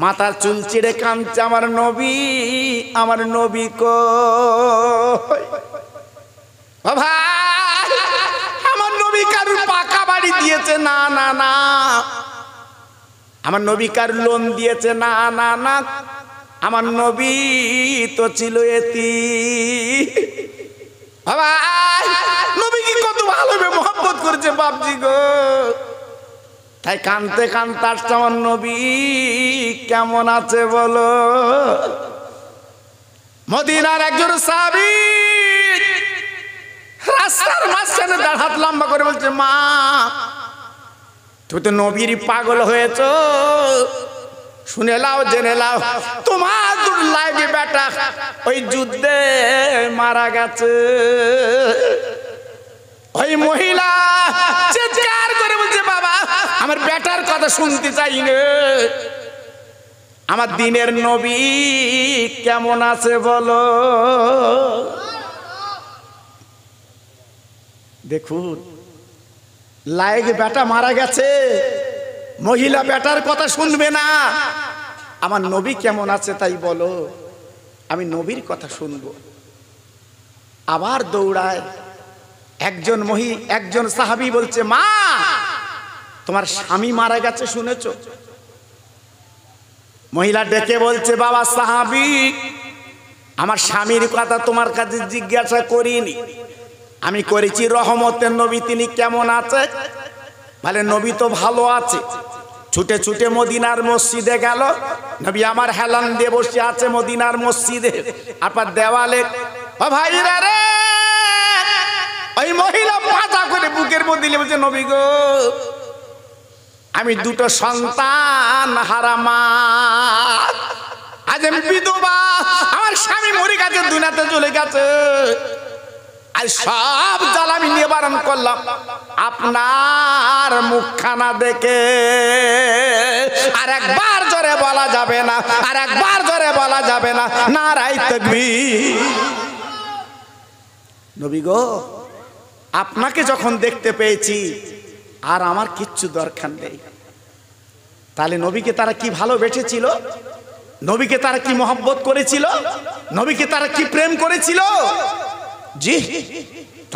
মাথার চুল ছিঁড়ে কাঁদছে, আমার নবী, আমার নবী কই? ও ভাই, আমার নবী কারুর পাকা বাড়ি দিয়েছে? না না না। আমার নবী কার লোন দিয়েছে? না না না। আমার নবী তো ছিল এতিম। ভাই, নবী কি কত ভালোভাবে মহব্বত করেছে বাপজি গো। তাই কানতে কানতে আসছে, আমার নবী কেমন আছে বলো। মদিনার একজন সাহাবী রাস্তার মাঝখানে হাত লম্বা করে বলছে, মা তুই তো নবীর পাগল হয়েছ, শুনে লাও জেনে লাও, তোমার লাইভে বেটা ওই যুদ্ধে মারা গেছে। ওই মহিলা চিৎকার করে বলছে, বাবা আমার বেটার কথা শুনতে চাই না, আমার দিনের নবী কেমন আছে বলো। দেখুন, লাইগে বেটা মারা গেছে, মহিলা বেটার কথা শুনবে না, আমার নবী কেমন আছে তাই বলো, আমি নবীর কথা শুনবো। আবার দৌড়ায় একজন সাহাবী বলছে, মা তোমার স্বামী মারা গেছে শুনেছো? মহিলা ডেকে বলছে, বাবা সাহাবী, আমার স্বামীর কথা তোমার কাছে জিজ্ঞাসা করিনি, আমি করেছি রহমতের নবী তিনি কেমন আছে। বলে নবী তো ভালো আছে। ছুটে ছুটে মদিনার মসজিদে গেল। নবী আমার হেলান দিয়ে বসে আছে মদিনার মসজিদে, আপনার দেওয়ালে। ও ভাইরা রে, ওই মহিলা পাতা করে বুকের মধ্যে বলছে, নবী গো, আমি দুটো সন্তান হারা মা, আজ আমি বিধবা, আমার স্বামী মরে গেছে, দুনিয়াতে চলে গেছে, আর সব জ্বালা আমি নিবারণ করলাম আপনার মুখখানা দেখে। আর একবার জোরে বলা যাবে না, আর একবার জোরে বলা যাবে না, নারায়ে তাকবীর। নবী গো, আপনাকে যখন দেখতে পেয়েছি আর আমার কিচ্ছু দরকার নেই। তাহলে নবীকে তারা কি ভালোবেসেছিল, নবীকে তারা কি মহব্বত করেছিল, নবীকে তারা কি প্রেম করেছিল। জি,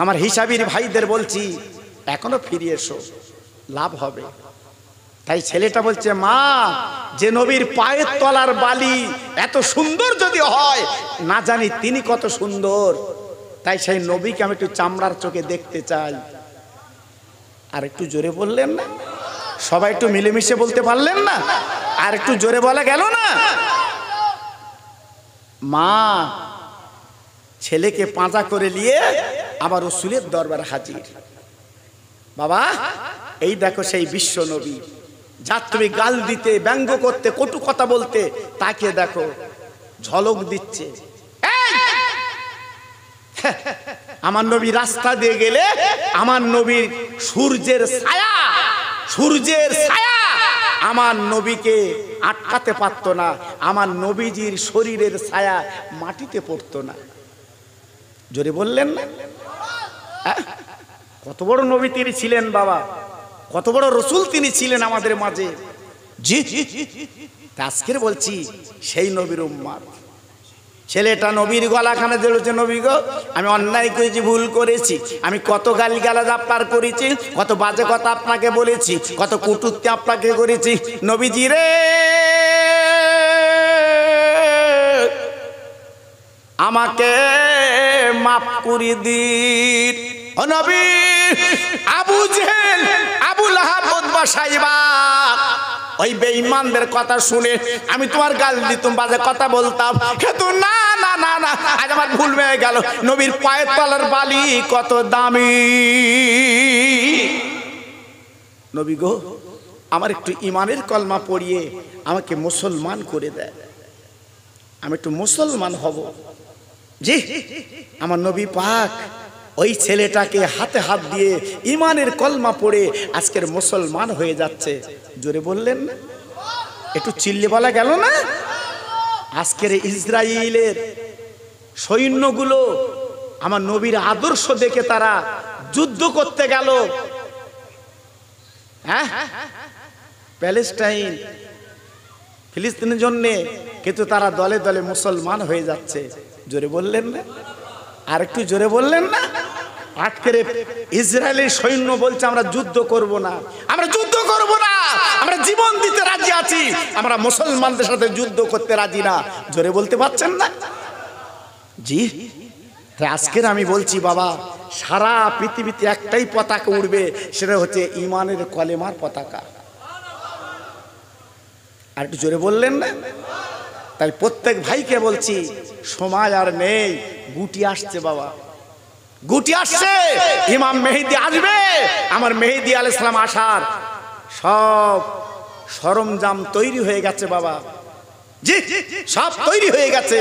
আমার হিসাবীর ভাইদের বলছি, এখনো ফিরে এসো, লাভ হবে। তাই ছেলেটা বলছে, মা, যে নবীর পায়ের তলার বালি এত সুন্দর যদি হয়, না জানি তিনি কত সুন্দর, তাই সেই নবীকে আমি একটু চামড়ার চোখে দেখতে চাই। আর একটু জোরে বললেন না? সবাই একটু মিলেমিশে বলতে পারলেন না? আর একটু জোরে বলা গেল না? মা ছেলেকে পাঁজা করে নিয়ে আবার রাসূলের দরবারে হাজির। বাবা, এই দেখো সেই বিশ্ব নবী, যার তুমি গাল দিতে, ব্যঙ্গ করতে, কটু কথা বলতে, তাকে দেখো ঝলক দিচ্ছে। আমার নবী রাস্তা দিয়ে গেলে আমার নবীর সূর্যের ছায়া, সূর্যের ছায়া আমার নবীকে আটকাতে পারতো না, আমার নবীজির শরীরের ছায়া মাটিতে পড়তো না। জোরে বললেন না? কত বড় নবী তিনি ছিলেন বাবা, কত বড় রসুল তিনি ছিলেন আমাদের মাঝে। জি, আজকের বলছি সেই নবীর উম্মত। ছেলেটা নবীর গলাখানে ধরেছে, নবী গো, আমি অন্যায় করেছি, ভুল করেছি, আমি কত গালিগালাজ আপনার করেছি, কত বাজে কথা আপনাকে বলেছি, কত কটূক্তি আপনাকে করেছি, নবীজি রে আমাকে মাফ করে দিন। ও নবী, আবু জেহেল, আবু লাহাব, উতবা, সাইবা, ওই বেঈমানদের কথা শুনে আমি তোমার গাল দিতাম, বাজে কথা বলতাম, কিন্তু না না না না, আজ আমার ভুল হয়ে গেল। নবীর পায়ের তলার বালি কত দামি। নবী গো, আমার একটু ইমানের কলমা পড়িয়ে আমাকে মুসলমান করে দেয়, আমি একটু মুসলমান হব। জি, আমার নবী পাক ওই ছেলেটাকে হাতে হাত দিয়ে ইমানের কলমা পড়ে আজকের মুসলমান হয়ে যাচ্ছে। জোরে বললেন না? একটু চিল্লে বলা গেল না? আজকের ইসরায়েলের সৈন্যগুলো আমার নবীর আদর্শ দেখে তারা যুদ্ধ করতে গেল। হ্যাঁ, প্যালেস্টাইন, ফিলিস্তিনের জন্য, কিন্তু তারা দলে দলে মুসলমান হয়ে যাচ্ছে। জোরে বললেন না? আর একটু জোরে বললেন না? আজকের ইসরায়েলের সৈন্য বলছে আমরা যুদ্ধ করব না, আমরা যুদ্ধ করব না, আমরা জীবন দিতে রাজি আছি, আমরা মুসলমানদের সাথে যুদ্ধ করতে রাজি না। জোরে বলতে পারছেন না? জি, আজকের আমি বলছি বাবা, সারা পৃথিবীতে একটাই পতাকা উড়বে, সেটা হচ্ছে ইমানের কলেমার পতাকা। আর একটু জোরে বললেন না? তাই প্রত্যেক ভাইকে বলছি, সময় আর নেই, গুটি আসছে বাবা, গুটি আসছে, ইমাম মেহেদী আসবে। আমার মেহেদী আলাইহিস সালাম আসার সব সরঞ্জাম তৈরি হয়ে গেছে বাবা। জি, সব তৈরি হয়ে গেছে,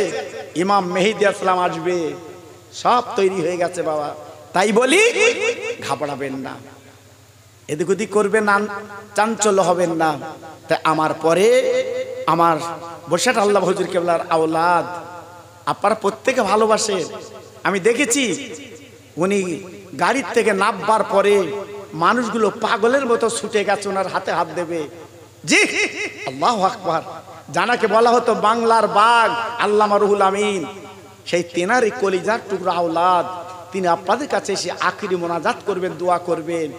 ইমাম মেহেদী আলাইহিস সালাম আসবে, সব তৈরি হয়ে গেছে বাবা। তাই বলি, ঘাবড়াবেন না, এদিক ওদিক করবেন না, চাঞ্চল্য হবেন না। তাই আমার পরে আমার বরসাত আল্লাহ হুজুর কেবলার আওলাদ আপনারা প্রত্যেকে ভালোবাসেন। আমি দেখেছি উনি গাড়ির থেকে নামবার পরে মানুষগুলো পাগলের মতো ছুটে গেছে ওনার হাতে হাত দেবে। জি, আল্লাহু আকবার। জানাকে বলা হতো বাংলার বাঘ আল্লামা রুহুল আমিন, সেই তেনারই কলিজার টুকরা আওলাদ, তিনি আপনাদের কাছে এসে আখিরি মোনাজাত করবেন, দোয়া করবেন।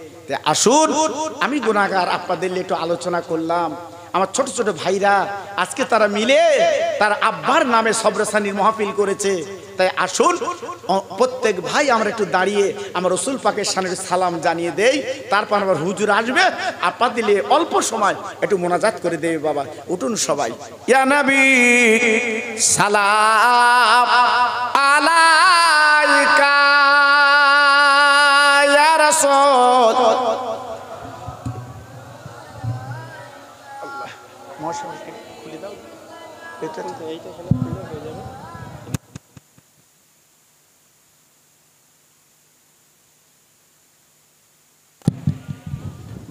আসুন, আমি গুনাহগার, আপনাদের একটু আলোচনা করলাম। আমার ছোট ছোট ভাইরা আজকে তারা মিলে তার আব্বার নামে সবরসানির মাহফিল করেছে। তাই আসুন প্রত্যেক ভাই আমরা একটু দাঁড়িয়ে আমার রসুল পাকের সামনে সালাম জানিয়ে দেই, তারপর আমার হুজুর আসবে, আপা দিলে অল্প সময় একটু মোনাজাত করে দেবে। বাবা উঠুন সবাই। ইয়া নবী সালাম আলাইকা ইয়া রাসূল। আল্লাহ মশাইকে খুলে দাও, ভেতরে তো এইটা খেলা খুলে হয়ে যাবে।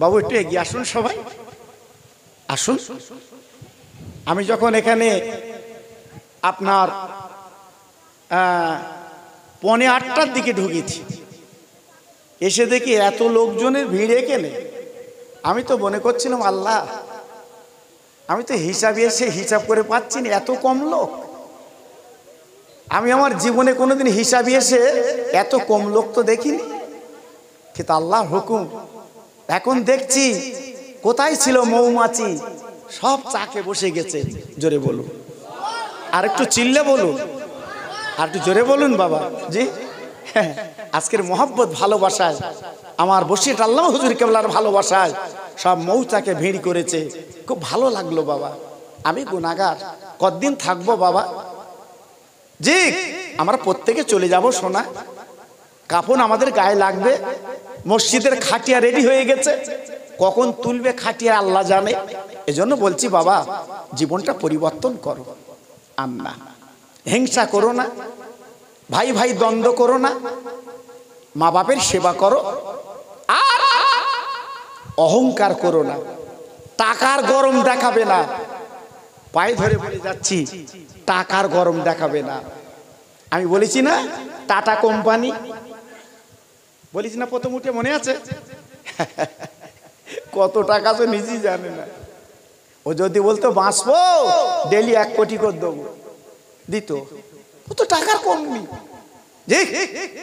বাবু একটু এগিয়ে আসুন, সবাই আসুন। আমি যখন এখানে আপনার 7:45টার দিকে ঢুকেছি, এসে দেখি এত লোকজনের ভিড় এখানে। আমি তো মনে করছিলাম আল্লাহ, আমি তো হিসাব করে পাচ্ছি না, এত কম লোক। আমি আমার জীবনে কোনোদিন হিসাবে এসে এত কম লোক তো দেখিনি, কিন্তু আল্লাহর হুকুম। এখন দেখছি কোথায় ছিল মৌমাছি, সব চাকে বসে গেছে। জোরে বলুন, আর একটু চিল্লে বলুন, আর একটু জোরে বলুন বাবা জি। হ্যাঁ, আজকের মহব্বত ভালোবাসায়, আমার বসির আল্লাহ হুজুর কেবলার ভালোবাসায় সব মৌচাকে ভিড় করেছে। খুব ভালো লাগলো বাবা। আমি গুনাহগার, কতদিন থাকবো বাবা জি। আমরা প্রত্যেকে চলে যাব, সোনা কাপন আমাদের গায়ে লাগবে। মসজিদের খাটিয়া রেডি হয়ে গেছে, কখন তুলবে খাটিয়া আল্লাহ জানে। এজন্য বলছি বাবা, জীবনটা পরিবর্তন করো। আম্মা হিংসা করো না, ভাই ভাই দ্বন্দ্ব করো না, মা বাপের সেবা করো, আর অহংকার করো না, টাকার গরম দেখাবে না। পায়ে ধরে বলে যাচ্ছি, টাকার গরম দেখাবে না। আমি বলেছি না টাটা কোম্পানি, বলেছি না প্রথম উঠে, মনে আছে? কত টাকা তো নিজেই জানে না। ও যদি বলতো বাঁচবো ডেলি 1 কোটি করে দেবো, দিত। ও তো টাকার কমনি।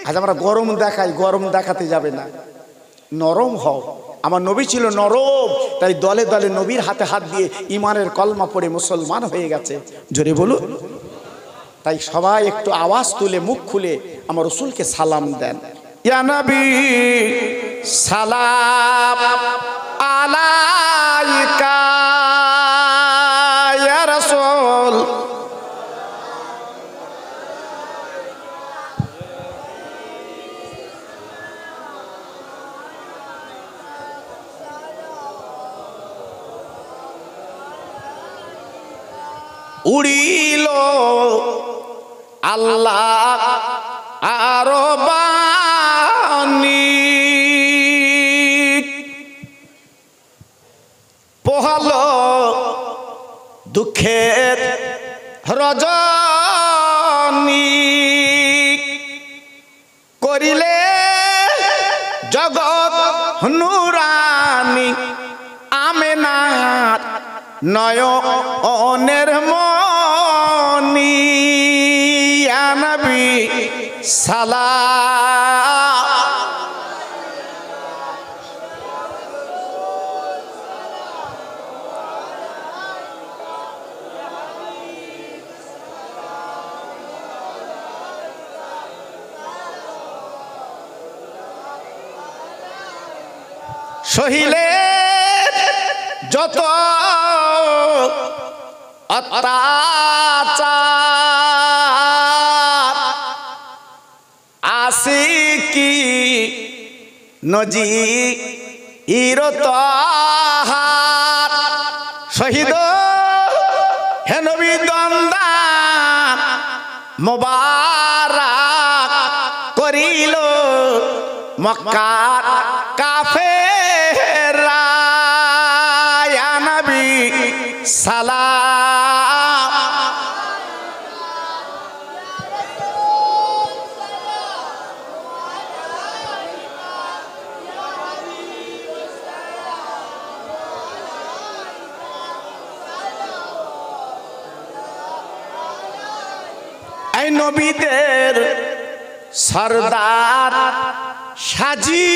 আজ আমরা গরম দেখাই, গরম দেখাতে যাবে না, নরম হও। আমার নবী ছিল নরম, তাই দলে দলে নবীর হাতে হাত দিয়ে ইমানের কলমা পড়ে মুসলমান হয়ে গেছে। জোরে বলুন। তাই সবাই একটু আওয়াজ তুলে মুখ খুলে আমার রসুলকে সালাম দেন। ইয়া নবী সালাম আলাইকা ইয়া রাসূল। উড়িল আল্লাহ আরো বাণী, পোহালো দুঃখের রজনী, করিলে জগৎ নুরানি, আমেনার নয়নের মনি। ইয়া নবী সালাম। সহিলে যত অত্যাচার, আশিকি নজির তাহার, শহীদ হে নবী দন্দান মোবারক করিল মক্কার কাফেররা। ইয়া নবী সালাম। এই নবীদের সরদার সাজিয়া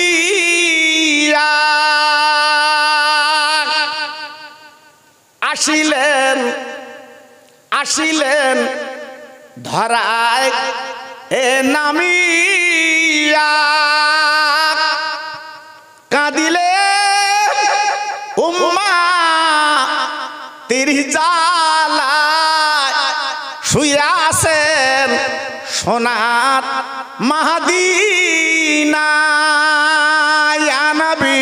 আসিলেন আসিলেন ধরায় এ নামিয়া কাঁদিলে উম্মা তিরি জালায় শুয়ে আছেন সোনার মাদিনায় ইয়া নবী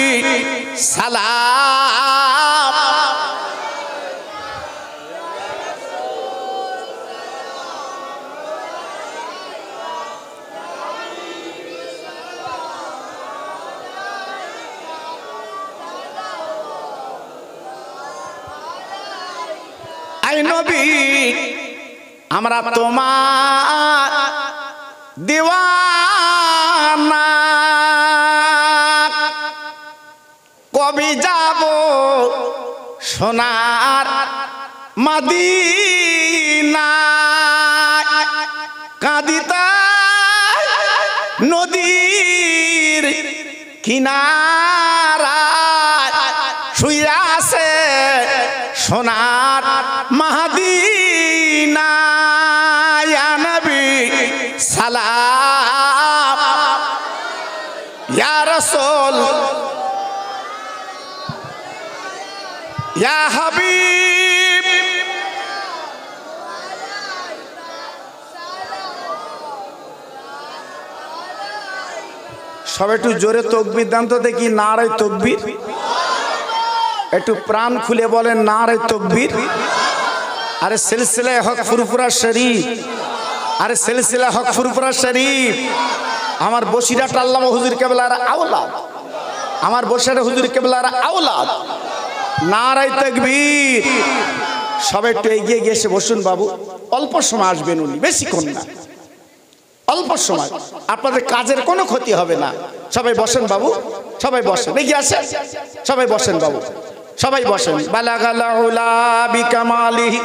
সালাম আই নবী আমরা তোমার দিওয়ানা কবে যাব সোনার মদিনা কাঁদিতা নদীর কিনারায় শুয়ে আছে সোনার মদিনা ইয়া নবী সালাম ইয়া রাসূল ইয়া হাবিব সব একটু জোরে তাকবীর দেন তো দেখি নারে তাকবীর একটু প্রাণ খুলে বলেন নারে তাকবীর আরে সিলসিলা হক ফুরফুরা শরীফ আরে সিলসিলা হক ফুরফুরা শরীফ আমার বসিরহাট আল্লামা হুজুর কেবলার আওলাদ আমার বসিরহাট হুজুর কেবলার আওলাদ নারে তাকবীর সব একটু এগিয়ে গিয়ে এসে বসুন বাবু অল্প সময় আসবেন উনি বেশিক্ষণ না অল্প সময় আপনাদের কাজের কোনো ক্ষতি হবে না সবাই বসেন বাবু সবাই বসেন এগিয়ে আসেন সবাই বসেন বাবু সবাই বসেন বালাগাল উলা বিকামালিহি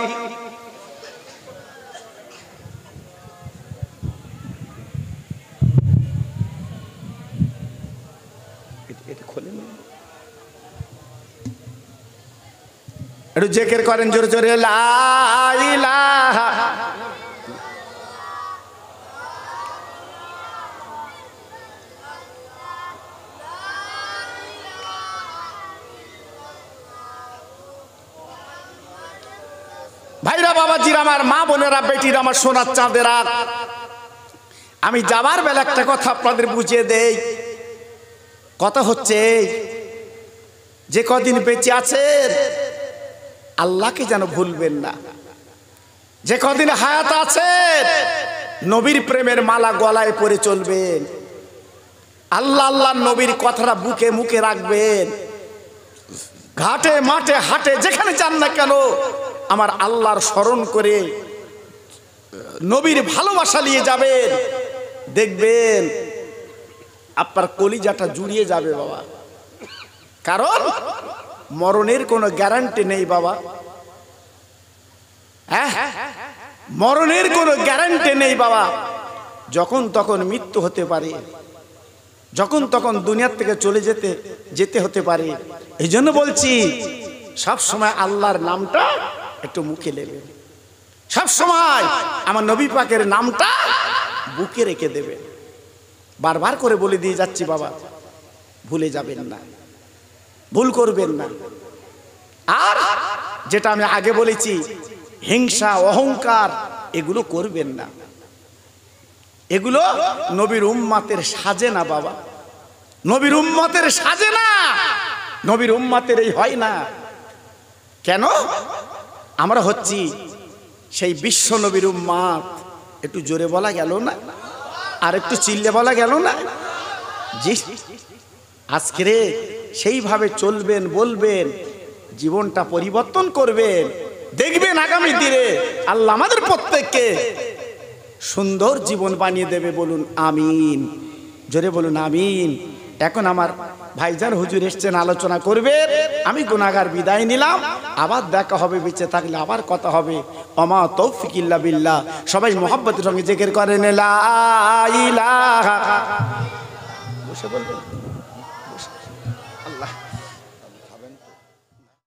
এটা খোলেন একটু জিকির করেন জোরে জোরে লা ইলাহা ভাইরা বাবাজিরা আমার মা বোনেরা বেটিরা আমার সোনার চাঁদেরা আমি যাবার বেলা একটা কথা আপনাদের বুঝিয়ে দেই কথা হচ্ছে যে কদিন বেঁচে আছেন আল্লাহকে যেন ভুলবেন না যে কদিন হায়াত আছেন নবীর প্রেমের মালা গলায় পরে চলবেন আল্লাহ আল্লাহ নবীর কথাটা বুকে মুখে রাখবেন ঘাটে মাঠে হাটে যেখানে যান না কেন আমার আল্লাহর স্মরণ করে নবীর ভালোবাসা নিয়ে যাবেন দেখবেন আপনার কলিজাটা জুড়িয়ে যাবে বাবা কারণ মরণের কোনো গ্যারান্টি নেই বাবা হ্যাঁ মরণের কোনো গ্যারান্টি নেই বাবা যখন তখন মৃত্যু হতে পারে যখন তখন দুনিয়ার থেকে চলে যেতে হতে পারে এই জন্য বলছি সব সময় আল্লাহর নামটা একটু মুখে নেবেন সব সময় আমার নবী পাকের নামটা বুকে রেখে দেবেন বারবার করে বলে দিয়ে যাচ্ছি বাবা ভুলে যাবেন না ভুল করবেন না আর যেটা আমি আগে বলেছি হিংসা অহংকার এগুলো করবেন না এগুলো নবীর উম্মতের সাজে না বাবা নবীর উম্মতের সাজে না নবীর উম্মতের এই হয় না কেন আমরা হচ্ছি সেই বিশ্ব নবীর উম্মত একটু জোরে বলা গেল না আর একটু চিল্লে বলা গেল না জি আজকে সেইভাবে চলবেন বলবেন জীবনটা পরিবর্তন করবেন দেখবেন আগামী দিনে আল্লাহ আমাদের প্রত্যেককে সুন্দর জীবন বানিয়ে দেবে বলুন আমিন জোরে বলুন আমিন এখন আমার ভাইজান হুজুর এসছেন আলোচনা করবেন আমি গুনাহগার বিদায় নিলাম আবার দেখা হবে বেঁচে থাকলে আবার কথা হবে ওমা তৌফিক ইল্লা বিল্লাহ সবাই মোহাব্বতের সঙ্গে জিকির করেন লা ইলাহা বসে বলবেন